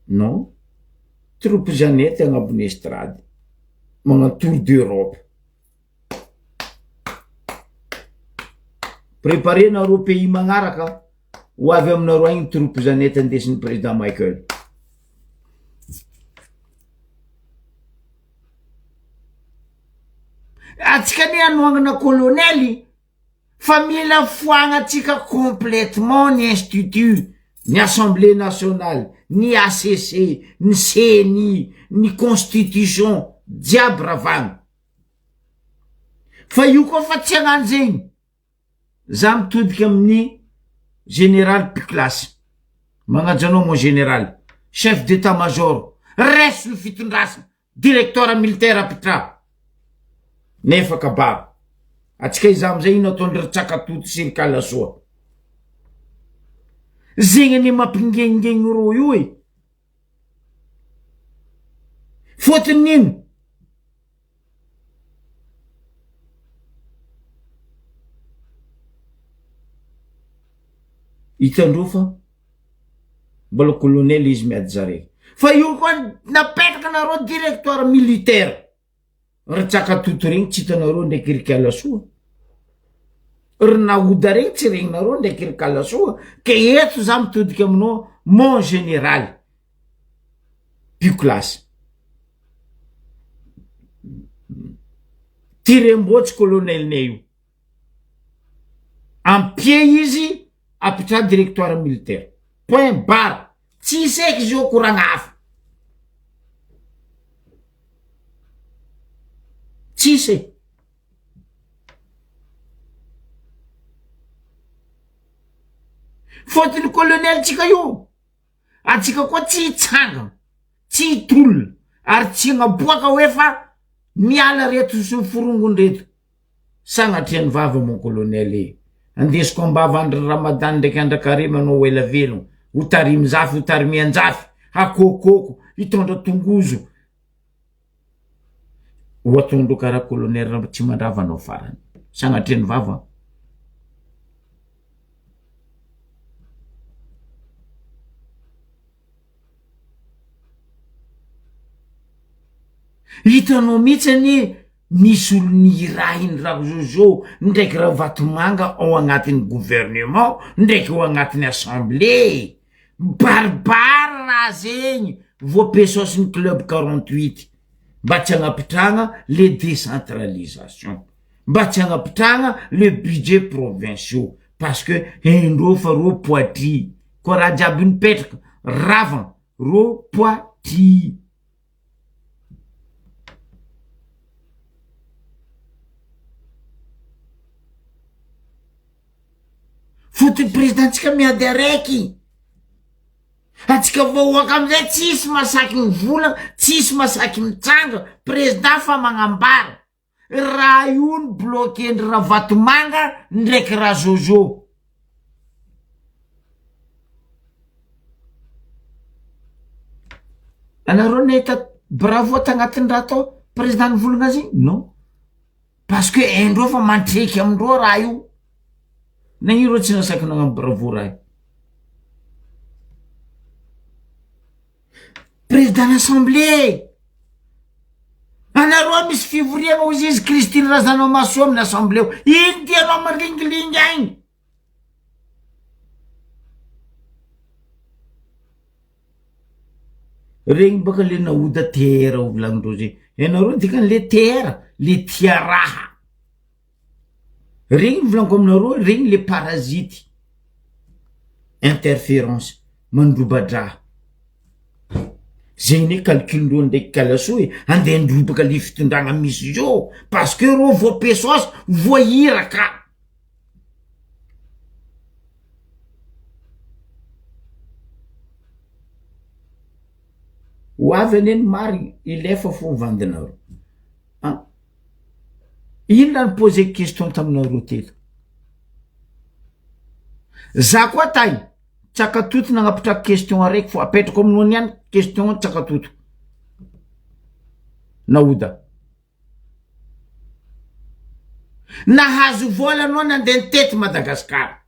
non troupe Jeannette agnabony estrady magnano tour d'Europe préparé nareo pays magnaraka ho avy aminareo agny troupe Jeannette andesin'ny président Michael atsika ne anoagnana colonely fa mila foagnatsika complètement ny institut ny assemblée nationale ny ACC ny CNI ny constitution jiaby ravagna fa io koa fa tsy agnano zegny za mitodika amin'ny général Piclasy magnajanao mon général chef d'état-major reso ny fitondrasana directeur militaire apitra nefa kabaro atsika izy am'izay ino ataondry Tsakatoto sy Kalasoa zegny ny mampingengegny ro io e fotony ino hitandreo fa mbola colonel izy miady zare fa io koa napetraka nareo directoire militaire ry Tsakatoto regny tsy hitanareo ndraiky ry Kalasoa ry Naouda regny tsy regninareo ndraiky ry Kalasoa ke eto za mitodiky aminao mon général Picolasy tirem-botsy colonelnay io ampie izy apitra directoire militaire point barre tsy seky izy io koragna hafa tsisy fotony colonel tsika io atsika koa tsy hitsangana tsy hitolona ary tsy hagnaboaka hoe fa miala reto sy forongony reto sagnatriany vava mon colonel e andesiko ambava andry Ramadan ndraiky andrakare manao ela velogno ho tarimy zafy ho tarimy anjafy hakokoko hitondra tongozo ho atondro karaha colonel tsy mandravanao farany sagnatriany vava hitanao mihitsy misy olo nirahiny raha Jojo ndraiky raha Vatomanga ao agnatin'ny gouvernement ndraiky ao agnatin'ny assemblée baribara raha zegny voapesosiny club 48 mba tsy hagnapitragna le décentralisation mba tsy hagnapitragna le budget provinciaux parce que indreo fa ro Poitry koa raha jiaby nipetraka ravan ro Poitry fotony présidentsika miady araiky atsika vahoaka amizay tsisy masaky ny volana tsisy masaky mitsanga président fa magnambara raha io ny bloquendry raha Vatomanga ndraiky raha Jojo anareo nahita bravo tagnatin'ny raha atao président ny volagna azy non parce que indreo fa mantreky amindreo raha io na iro tsy nasaky nagnano bravo raha président l'assemblée anareo misy fivoriagna ho izy Christine Razanamasoa amin'ny assemblée ino tianao malingilingy agny regny baka le Naouda tera ho volagnin-dreo zay ianareo dikan'le tera le tia raha regny volaniko aminareo regny le parasity interférence mandrobadraha zegny calculndreo ndraiky Kalasoa andeha ndrobaka le fitondragna misy zao parce que ro voapesosy voahiraka ho avy aneny mary ilefa fo vandinareo ino la nipose question taminareo teto za koa tay Tsakatoto nagnapitra question araiky fo apetrako aminao niany question Tsakatoto Naouda nahazo vola anao nandeha nitety Madagasikara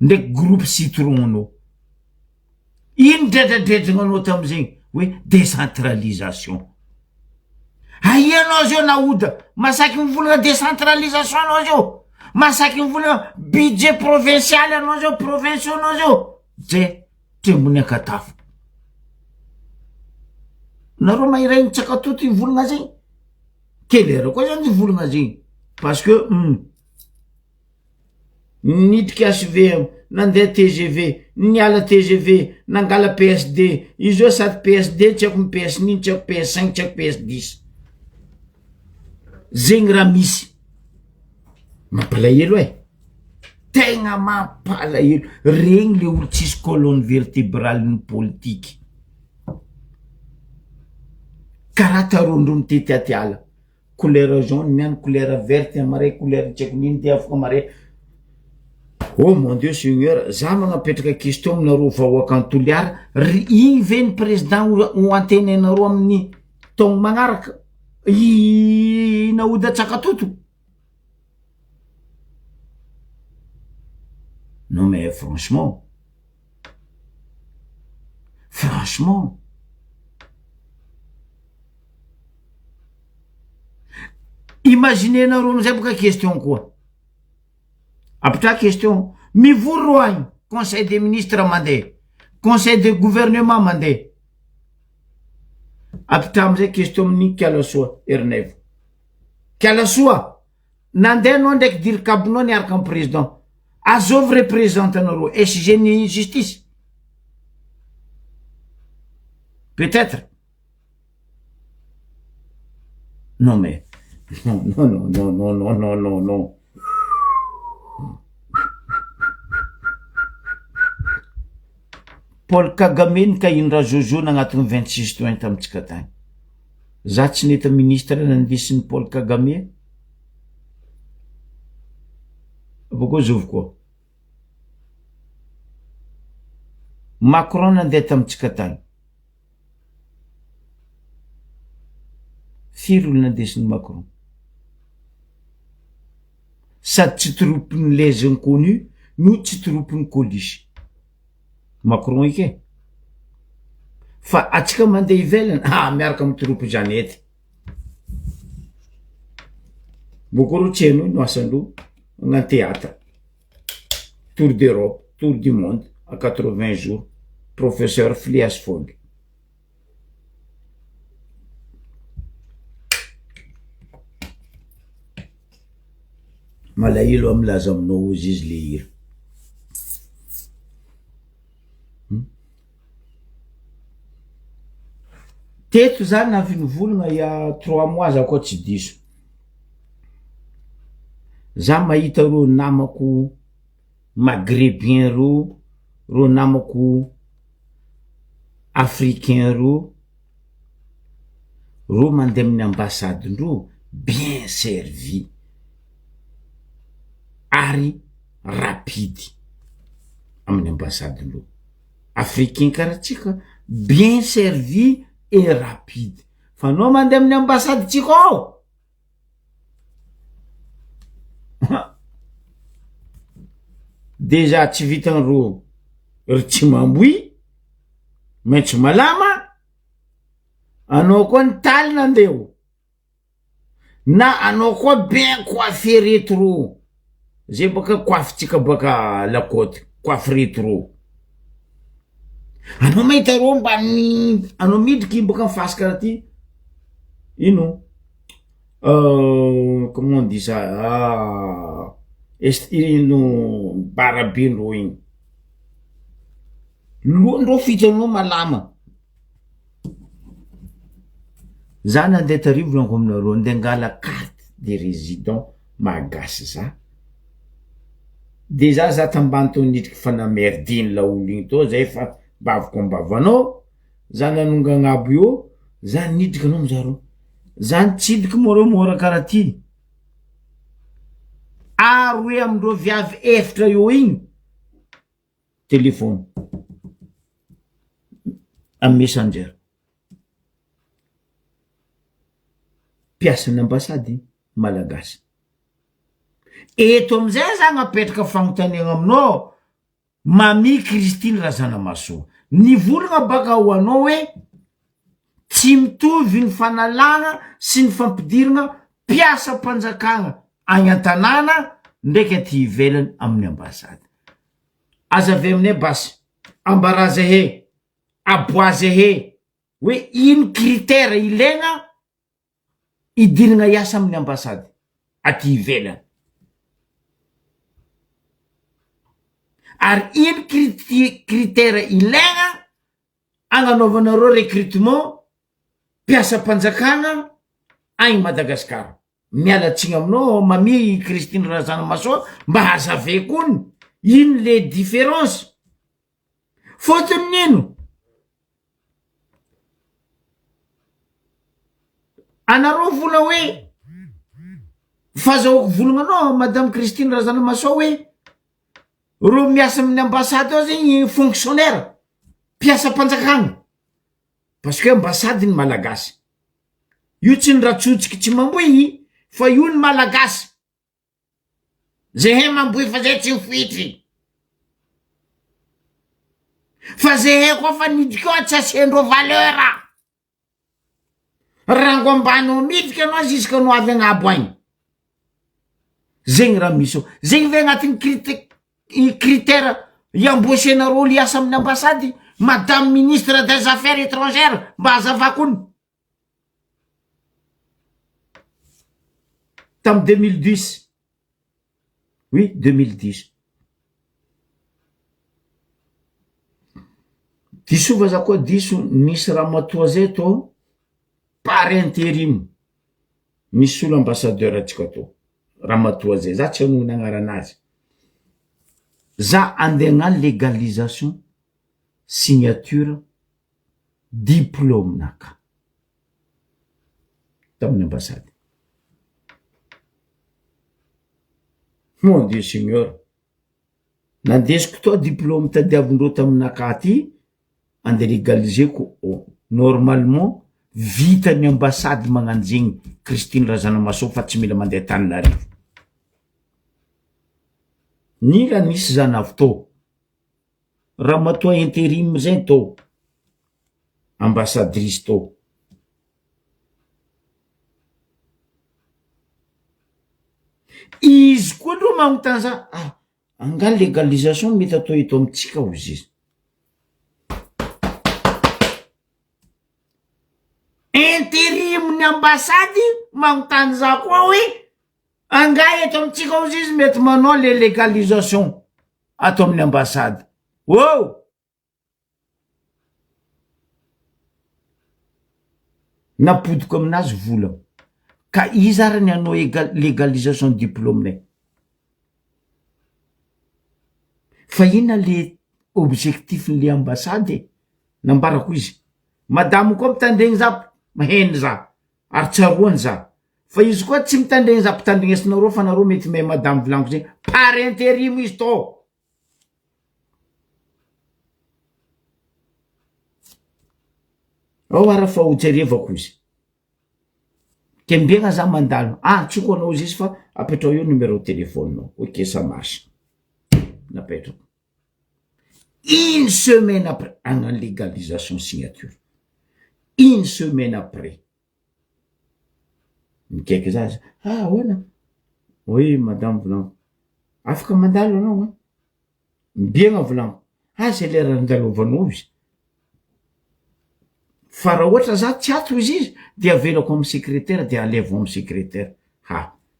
ndraiky groupe citron anao ino dredradredragna anao tamizegny hoe décentralisation aianao zao Naouda masaky mivolagna décentralisation anao zao masaky mivolagna budget provincial anao zao provinciaux anao zao je trembony akatafo nareo mahiregny Tsakatoto ivolagna zegny kelera koa zany ivolagna zegny parce que niditra HVM nandeha TGV niala TGV nangala PSD izy io sady PSD tsy haiko PS9 tsy haiko PS5 tsy haiko PS10 zegny raha misy mampalahelo tegna mampalahelo regny le olo tsisy colonne vertébrale ny politiky karaha tarondro mitety aty ala couleur jaune, niany couleur verte, amare couleur tsaiko nino ty afaka mare. Oh mon Dieu Seigneur, za magnapetraka question aminareo vahoaka ny Toliara, igny ve ny président ho antenenareo amin'ny taogno magnaraka Naouda Tsakatoto? Non mais franchement, imaginez nareo amizay boka question koa. Apitra question, mivory ro agny, conseil des ministres mandeha, conseil de gouvernement mandeha. Apitra amizay question amin'ny Kialasoa Ernevo. Kialasoa, nandeha anao ndraiky dirikabinao niaraka amin'ny président. Azovy représentanareo, SG ny justice. Peut-être. Non mais, non. Paul Kagame ny kahindra Jojo nagnatiny 26 toin tamitsika tany. Za tsy neta ministre nandesin'ny Paul Kagame. Boko zovy koa. Macron nandeha tamitsika tany. Firy olo nandesin'ny Macron. Sady tsy troupiny les inconnus, no tsy troupiny colisy. Macron ike. Fa atsika mandeha ivelany, miaraka amin'ny troupe Janety. Boko ro tseno no asandro nan théâtre. Tour d'Europe, tour du monde, à 80 jours. Professeur Phileas Fogg. Malahelo amilaza aminao ozy izy le hira. Teto zany navinivolagna ya 3 mois za koa tsy diso. Za mahita ro namako maghrébien ro namako africain ro mandeha amin'ny ambassade ndro bien servi ary rapide amin'ny ambassade ndro. Africain karatsika bien servi et rapide. Fa no mandeha amin'ny ambassade tsika ao. Déjà tsy vitan'ro tsy mamboy, maintsy malama, anao koa ny taly nandeo. Na anao koa bien coiffé rétro. Zay baka coiffetsika baka Lakote, coiffe rétro. Anao mahita ro mba anao midriky baka mifasy karaha ty. Ino? Comment on dit ça? Ino barabindro igny. Lohandro fitanao malama. Za nandeha tarivo lanko aminareo andeha ngala carte de résident magasy za. Déjà za tambany to nitriky fa namerdiny la olo igny to zay fa baviko ambavanao. Za nanonga agnabo io, za nitriky anao mizaro. Za nitsidiky moramora karaha ty. Aroe amindreo viavy efitra io igny. Telefone. Am messenger. Piasan'ny ambassady malagasy. Eto amizay za gnapetraka fagnontaniagna aminao, Mamy Christine Razanamasoa. Nivolagna baka ho anao hoe tsy mitovy ny fanalagna sy ny fampidirana piasa mpanjakagna agny an-tanàna ndraiky aty ivelany amin'ny ambassade. Aza avy aminay basy ambaraza he, aboaza he, hoe ino critère ilaigna idirana iasa amin'ny ambassade aty ivelany. Ary ino critère ilaigna agnanaovanareo recrutement piasa mpanjakagna agny Madagasikara. Mialatsigny aminao Mamy Christine Razanamasoa mba hazave kony ino le différence. Fotony nino? Anareo vola hoe Fazahoako volagna anao madame Christine Razanamasoa hoe ro miasa amin'ny ambasady ao zegny fonctionnaire mpiasa mpanjakana parce que ambasady ny malagasy io tsy ny ratsotsiky tsy mamboy fa io ny malagasy zahay mamboy fa zay tsy mifitry fa zahay koa fa nidika tsy asendro valeur rango ambany midika anao ziska no avy agnabo agny zegny raha misy ao zegny ve agnatin'ny critère iambôsenareo liasa amin'ny ambasady madame ministre des affaires étrangères mba azavakony tam 2010 oui 2010 disova za koa diso nisy raha matoa zay to par intérim misy olo ambassadeur atsika to raha matoa zay za tsy hanona agnaranazy za andeha hagnano légalisation signature diplôme naka tamin'ny ambasady mon dieu seigneur nandesiko toa diplôme tadiavindreo taminaka ty andeha légaliseko normalement vitany ambasady magnano zegny Christine Razanamasoa fa tsy mila mandeha tany larivo nila nisy zanavy tô raha matoa intérim zay tô ambassadrice tô izy koa aloha magnontany za angano légalisation mety atao eto amitsika ozy izy intérim ny ambasady magnontany za koa hoe anga eto amitsika ozy izy mety manao le légalisation atao amin'ny ambasady wow napodiko aminazy vola ka izy ara ny anao légalisation diplôme fa ina le objectif le ambasady nambarako izy madame koa mitandregny za maheny za ary tsaroany za fa izy koa tsy mitandregny za mpitandregnesinareo fa nareo mety mahay madame volaniko zegny par intérim izy to ao ara fa hojerevako izy kembiagna za mandalo tsoko anao izy fa apetrao io numéro téléphone-nao ok ça marche napetrako une semaine après agnano légalisation signature une semaine après mikaiky za hoana oui madame volanko afaka mandalo anao mibiagna volanko zay lera andalovanao izy fa raha ohatra za tsy ato izy de avelako amin'ny secrétaire de alevo amin'ny secrétaire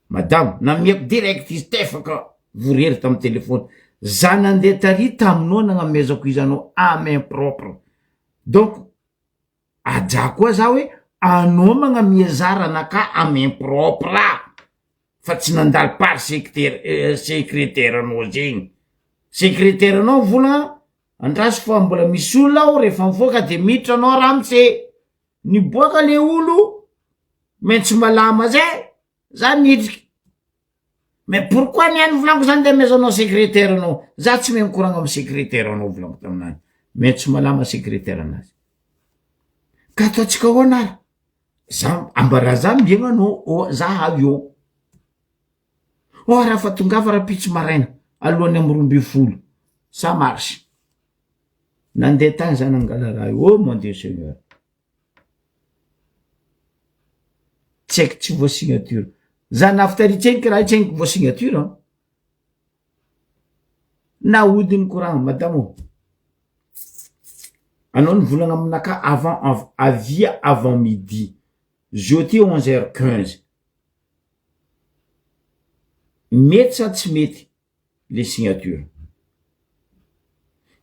madame namiako direct izy tefaka vorery tamin'ny telefony za nandeha tary taminao nagnamezako izy anao à main propre donc aja koa za hoe anao magnamiezara anaka à main propre fa tsy nandalo par secrétaire anao zegny secrétaire anao volagna andraso fa mbola misy olona ao rehefa mivoaka de miditra anao ramose niboaka le olo maintsy malama zay za nidriky mais pourquoi niany volanko zany de mezanao secrétaire anao za tsy mahay mikoragna amy secrétaire anao volanko taminany maintsy malama secrétaire anazy ka ataotsika hoanara za ambara za mbiagna anao za avy eo raha fa tongava raha pitso maraina alohan'ny amy 12 ça marche nandeha tany za nangala raha io mon dieu seigneur tsy haiko tsy voa signature za nafitaritseniko raha itseniko voa signature na odiny koragna madame anao nivolagna aminaka avant avia avant midi jeudi 11h15 mety sa tsy mety le signature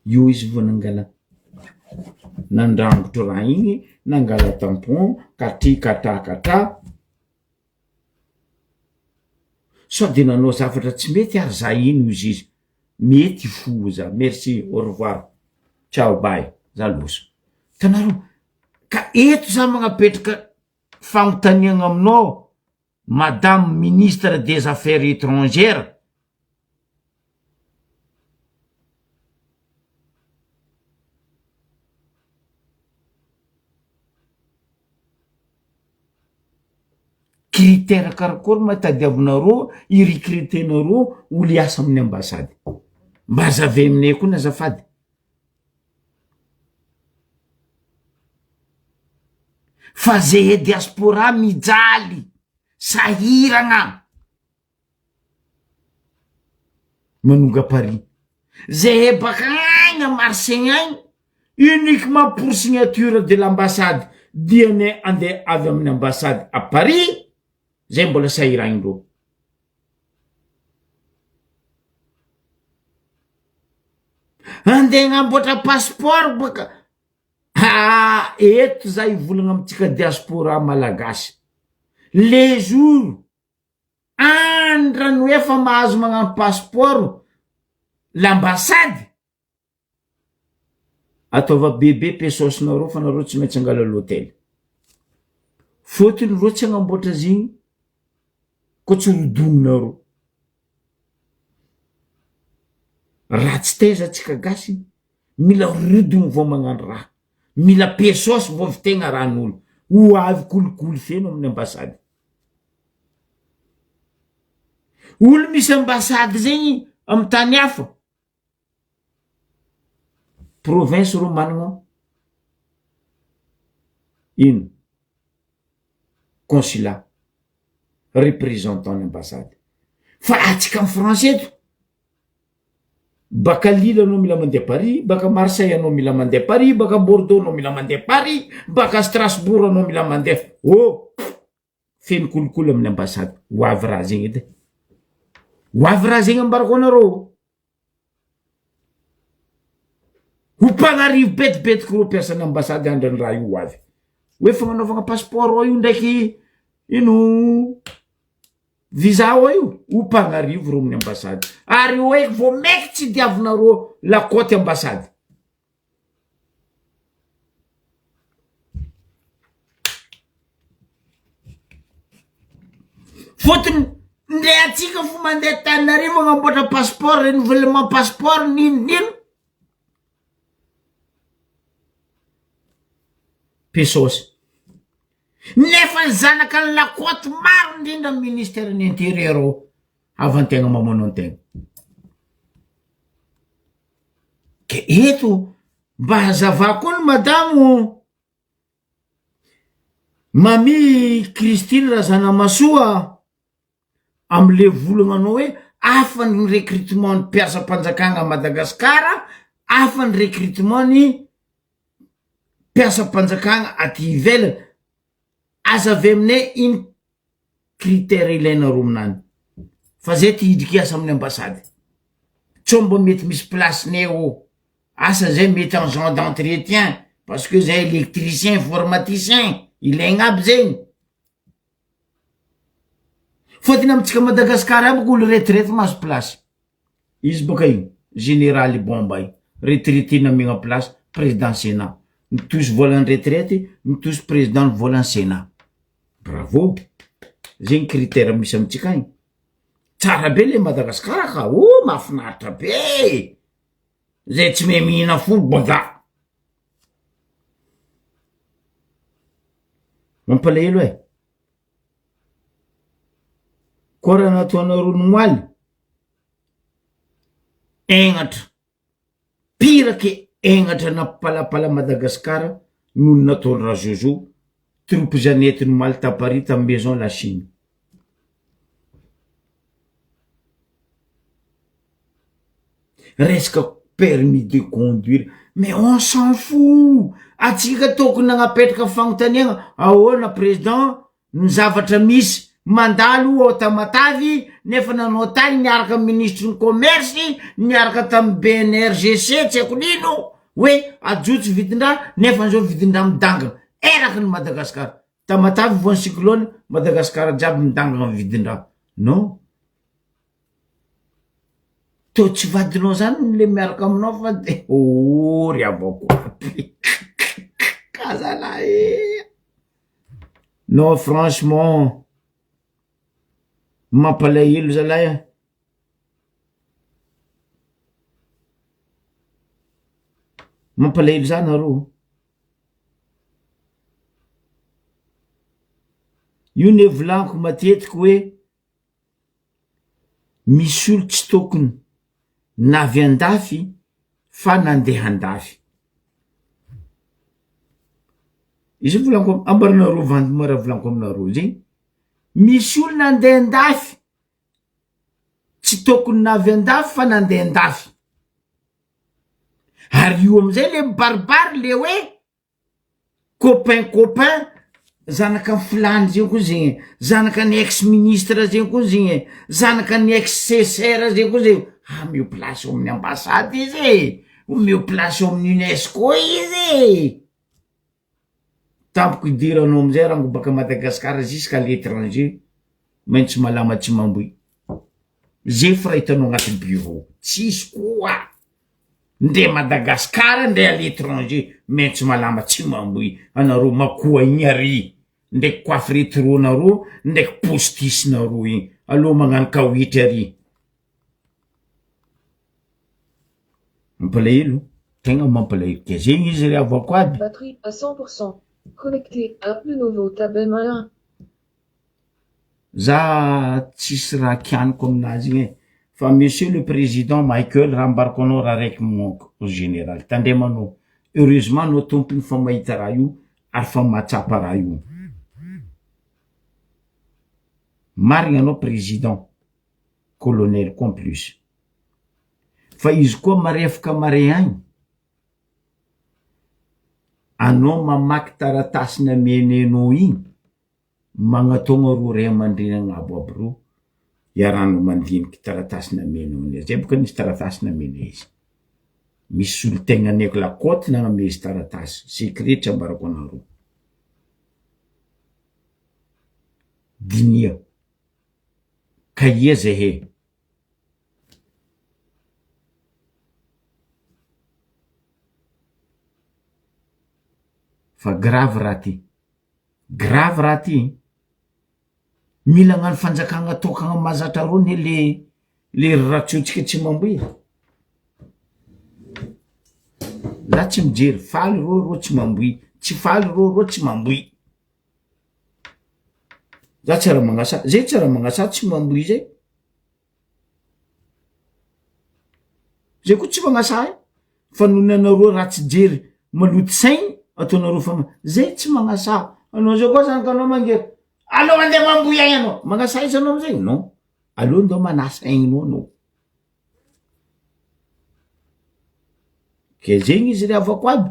io izy vo nangala nandrangotro raha igny nangala tampon katra so de nanao zavatra tsy mety ary za ino izy izy mety fo za merci au revoir ciao bye za loso tanaro ka eto za magnapetraka fagnontaniagna aminao Madame ministre des Affaires étrangères, critère karakory matadiavinareo irecrutenareo olo iasa amin'ny ambasady mba azave aminay koa na azafady. Fa ze diaspora mijaly sahiragna manonga Paris, ze baka agny a Marseille agny uniquement pour signature de l'ambassade diane andeha avy amin'ny ambassade à Paris, zay mbola sahiragny reo. Andeha gnamboatra passeport baka eto za ivolagna amitsika diaspora malagasy, les jours andrano efa mahazo magnano passeport l'ambassade ataova bebe pesosinareo fa nareo tsy maintsy angala l'hôtel fotony reo tsy agnamboatra zigny ko tsy rodoninareo. Raha tsy teza tsika gasy mila rodogny vao magnano raha, mila pesosy vao vitegna ran'olo ho avy kolikoly feno amin'ny ambassady. Olo misy ambassady zegny amy tany hafa province ro managna ino consulat représentant l'ambassade. Fa atsika amy français eto baka Lille anao mila mandeha Paris, baka Marseille anao mila mandeha Paris, baka Bordeaux anao mila mandeha Paris, baka Strasbourg anao mila mandeha feno kolikoly amin'ny ambassade. Ho avy raha zegny edy, ho avy raha zegny ambarako anareo. Ho mpagnarivo betibetiky reo mpiasan'ny ambassade andrany raha io ho avy hoe fagnanaovagna passeport io ndraiky ino visa io ho mpagnarivo reo amin'ny ambassade ary hoe vo meky tsy diavinareo lakoty ambassade. Fotony ndre atsika fo mandeha Tananarivo agnamboatra passeport, renouvellement passeport nino pesosy nefa zanaka ny lakoty maro indrindra amin'ny ministère ny intérieur avantegna mamono antegna. Ke eto mba hazavako ny madamo Mami Christine Razanamasoa amle volagnanao hoe afany ny recrutement ny mpiasa-panjakana à Madagasikara, afany recrutement ny mpiasa-panjakana aty ivelany, aza avy aminay iny critère ilainareo aminany fa zay ty hidriky asa amin'ny ambassady tso mbo mety misy place-nay asa zay mety agent d'entretien parce que zay électricien informaticien ilaigna aby zegny. Fotony amitsika Madagasikara aby olo retraite mahazo place, izy boka iny général bomba iny retraité na megna place président sénat, mitosy volan'ny retraite mitosy président volan'ny sénat. Bravo, zegny critère misy amitsika iny. Tsara be le Madagasikara ka mahafinaritra be zay tsy me mihina fo boga. Mampalahelo koa raha nataonareo ny moaly egnatra pire ke egnatra nampalapala Madagasikara noho ny nataony raha Jojo troupe Jeannette ny moaly ta Paris ta maison la Chine. Resaka permis de conduire mais on s'en fout, atsika tokony nagnapetraka fagnontaniagna ahoana président ny zavatra misy mandalo ao Tamatavy nefa nanao tany niaraka ministre ny commerce niaraka tamy BNRGC tsy haiko nino hoe ajotsy vidindraha nefa an'izao vidindraha midangana eraky ny Madagasikara. Tamatavy voan'ny cyclone Madagasikara jiaby midangana amin'ny vidindraha. Non, to tsy vadinao zany le miaraka aminao fa de ry avako kazalahy. Non franchement mampalahelo zalahy mampalahelo zany nareo io ne volaniko matetiky hoe misy olo tsy tokony navy andafy fa nandeha andafy izy volaniko ambarinareo vandimara volaniko aminareo zegny misy olo nandeha andafy tsy tokony navy andafy fa nandeha andafy ary io amizay le mibaribary le hoe copain zanaka ny filany zegny koa zegny zanaka ny ex ministre zegny koa zegny zanaka ny ex CSR zegny koa zegny mio place amin'ny ambassade izy mio place amin'ny UNESCO izy tampoko idiranao amizay raha baka Madagasikara jusqu'à l'étranger maintsy malama tsy mamboy zay fa raha hitanao agnaty bureau tsisy koa nde Madagasikara nde à l'étranger maintsy malama tsy mamboy anareo makoa igny ary ndraiky coiffe rétro nareo ndraiky postisy nareo igny aloha magnano kawitry ary mampalahelo tegna mampalahelo ke zegny izy ry avako aby batterie à 100%. Connecté à plus nouveau tabel malin. za tsisy raha kianiko aminazy igny fa monsieur le président Michael raha mbarako anao raha raiky monko au général tandremanao heureusement anao tompony fa mahita raha io ary fa mahatsapa raha io marigna anao président colonel comme plus fa izy koa marefaka mare agny anao mamaky taratasy namenenao igny magnatogna ro ray aman-dreny agnabo aby ro iarano mandiniky taratasy namenao zay boka nisy taratasy namena izy misy olo tegna aneko lakoty nagname izy taratasy secret tsy ambarako anareo dinia kaia zay he fa grave raha ty mila agnano fanjakagna tokagna mazatra rony le ratsotsika tsy mamboy za tsy mijery faly ro tsy mamboy tsy faly ro tsy mamboy za tsy raha magnasa zay tsy raha magnasa tsy mamboy zay koa tsy magnasa fa noho nanareo raha tsy jery maloto saigny ataonareo fa zay tsy magnasa anao zay koa zany ka anao mangery allo mandeha mamboy agny anao magnasa izy anao amizay non allo ndao manasa egninao anao ke zegny izy ry avako aby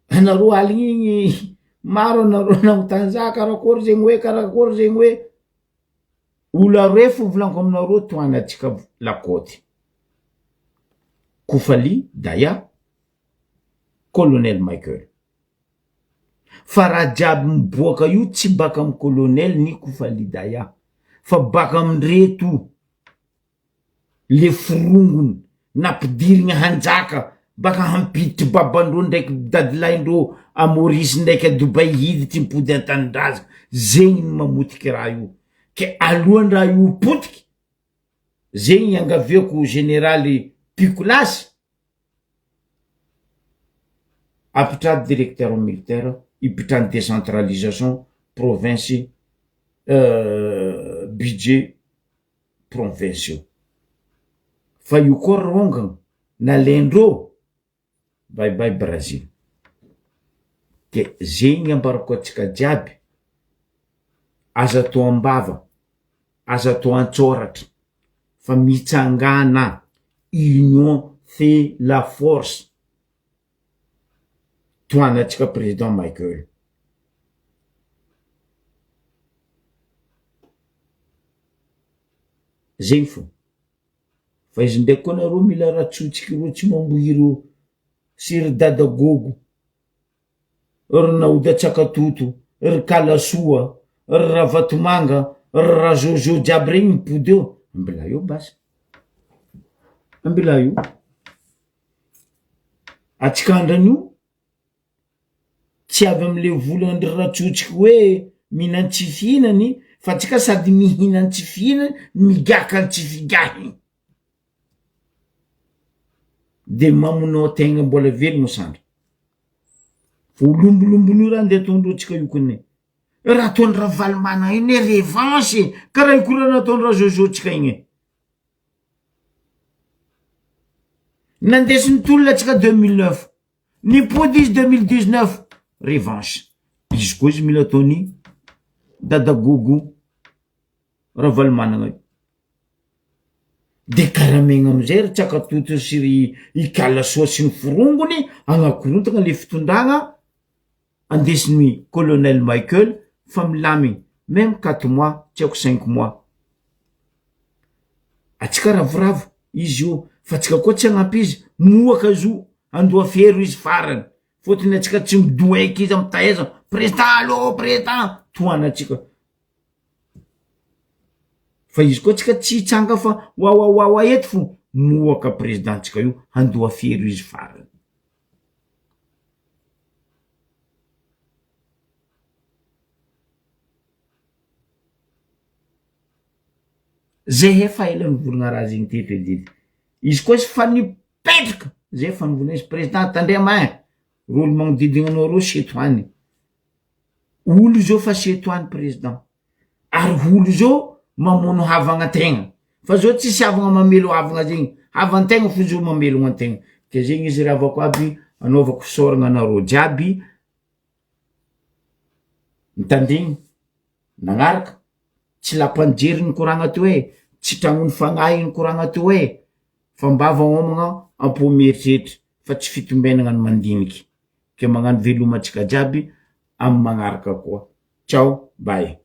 anareo aligny igny maro anareo nagnontany za karakory zegny hoe olo aroe fo volaniko aminareo toana atsika lakoty Koufali Daya colonel Michael fa raha jiaby miboaka io tsy baka amy colonel ny Koufali Daya fa baka amindreto le firongony nampidirigny hanjaka baka hampiditry babandreo ndraiky dadilaindreo a Maurice ndraiky a Dubai hiditry mipody an-tanindrazana zegny ny mamotiky raha io ke alohan'ny raha io potiky zegny angaviako général Picolasy apitrady directeur militaire ipitrany décentralisation province budget provinciaux fa io koa rongagna nalendreo bye Brazil ke zegny ambarako atsika jiaby aza atao ambava aza atao antsoratra fa mitsangana union fait la force toanatsika président Michael zegny fo fa izy ndraiky koa nareo mila ratsotsiky ro tsy mamboy ro siry dadagogo ry naody atsakatoto ry kalasoa ry ravatomanga ry razozo jiaby regny mipody eo ambila io basy ambila io atsika andran'io tsy avy amle volany ry ratsotsiky hoe mihinan-tsy fihinany fa tsika sady mihinany tsy fihinany migaka tsy figahiny de mamonao tegna mbola velogno sandra volombolombolio raha ndeha ataondrotsika io konne raha ataony Ravalomanana iny revanche karaha io koa nataony raha Jojotsika igny nandesiny tolona tsika 2009 nipody izy 2019 revanche izy koa izy mila ataony dada gogo Ravalomanana io de karamegna amizay ry tsakatoto sy ry ikalasoa sy ny forongony agnakorotagna le fitondragna andesiny colonel Michael fa milamigny même 4 mois tsy haiko 5 mois atsika ravoravo izy io fa tsika koa tsy agnampy izy mohaka zo andoa fero izy farany fotony atsika tsy midoeky izy amy tahaiza président allô président toanatsika fa izy koa tsika tsy hitsanga fa wawawawa eto fo mohaka présidentsika io andoa fero izy farany zay efa ela nivolagna raha zegny teto edy izy koa izy fa nipetraka zay efa nivolagna izy président tandrema rolo magnodidigna anao reo setoany olo zao fa setoany président ary olo zao mamono havagna tegna fa zao tsisy havagna mamelo havagna zegny havantegna fo zao mamelogna antegna ke zegny izy ravako aby anaovako fisaoragna anareo jiaby mitandregny nagnaraka tsy lapanjery ny koragna teo tsy tragnony fagnahy ny koragna teo fa mbava homagna ampomeritreritry fa tsy fitombenagna ny mandiniky ke magnano velomatsika jiaby amy magnaraka koa ciao bye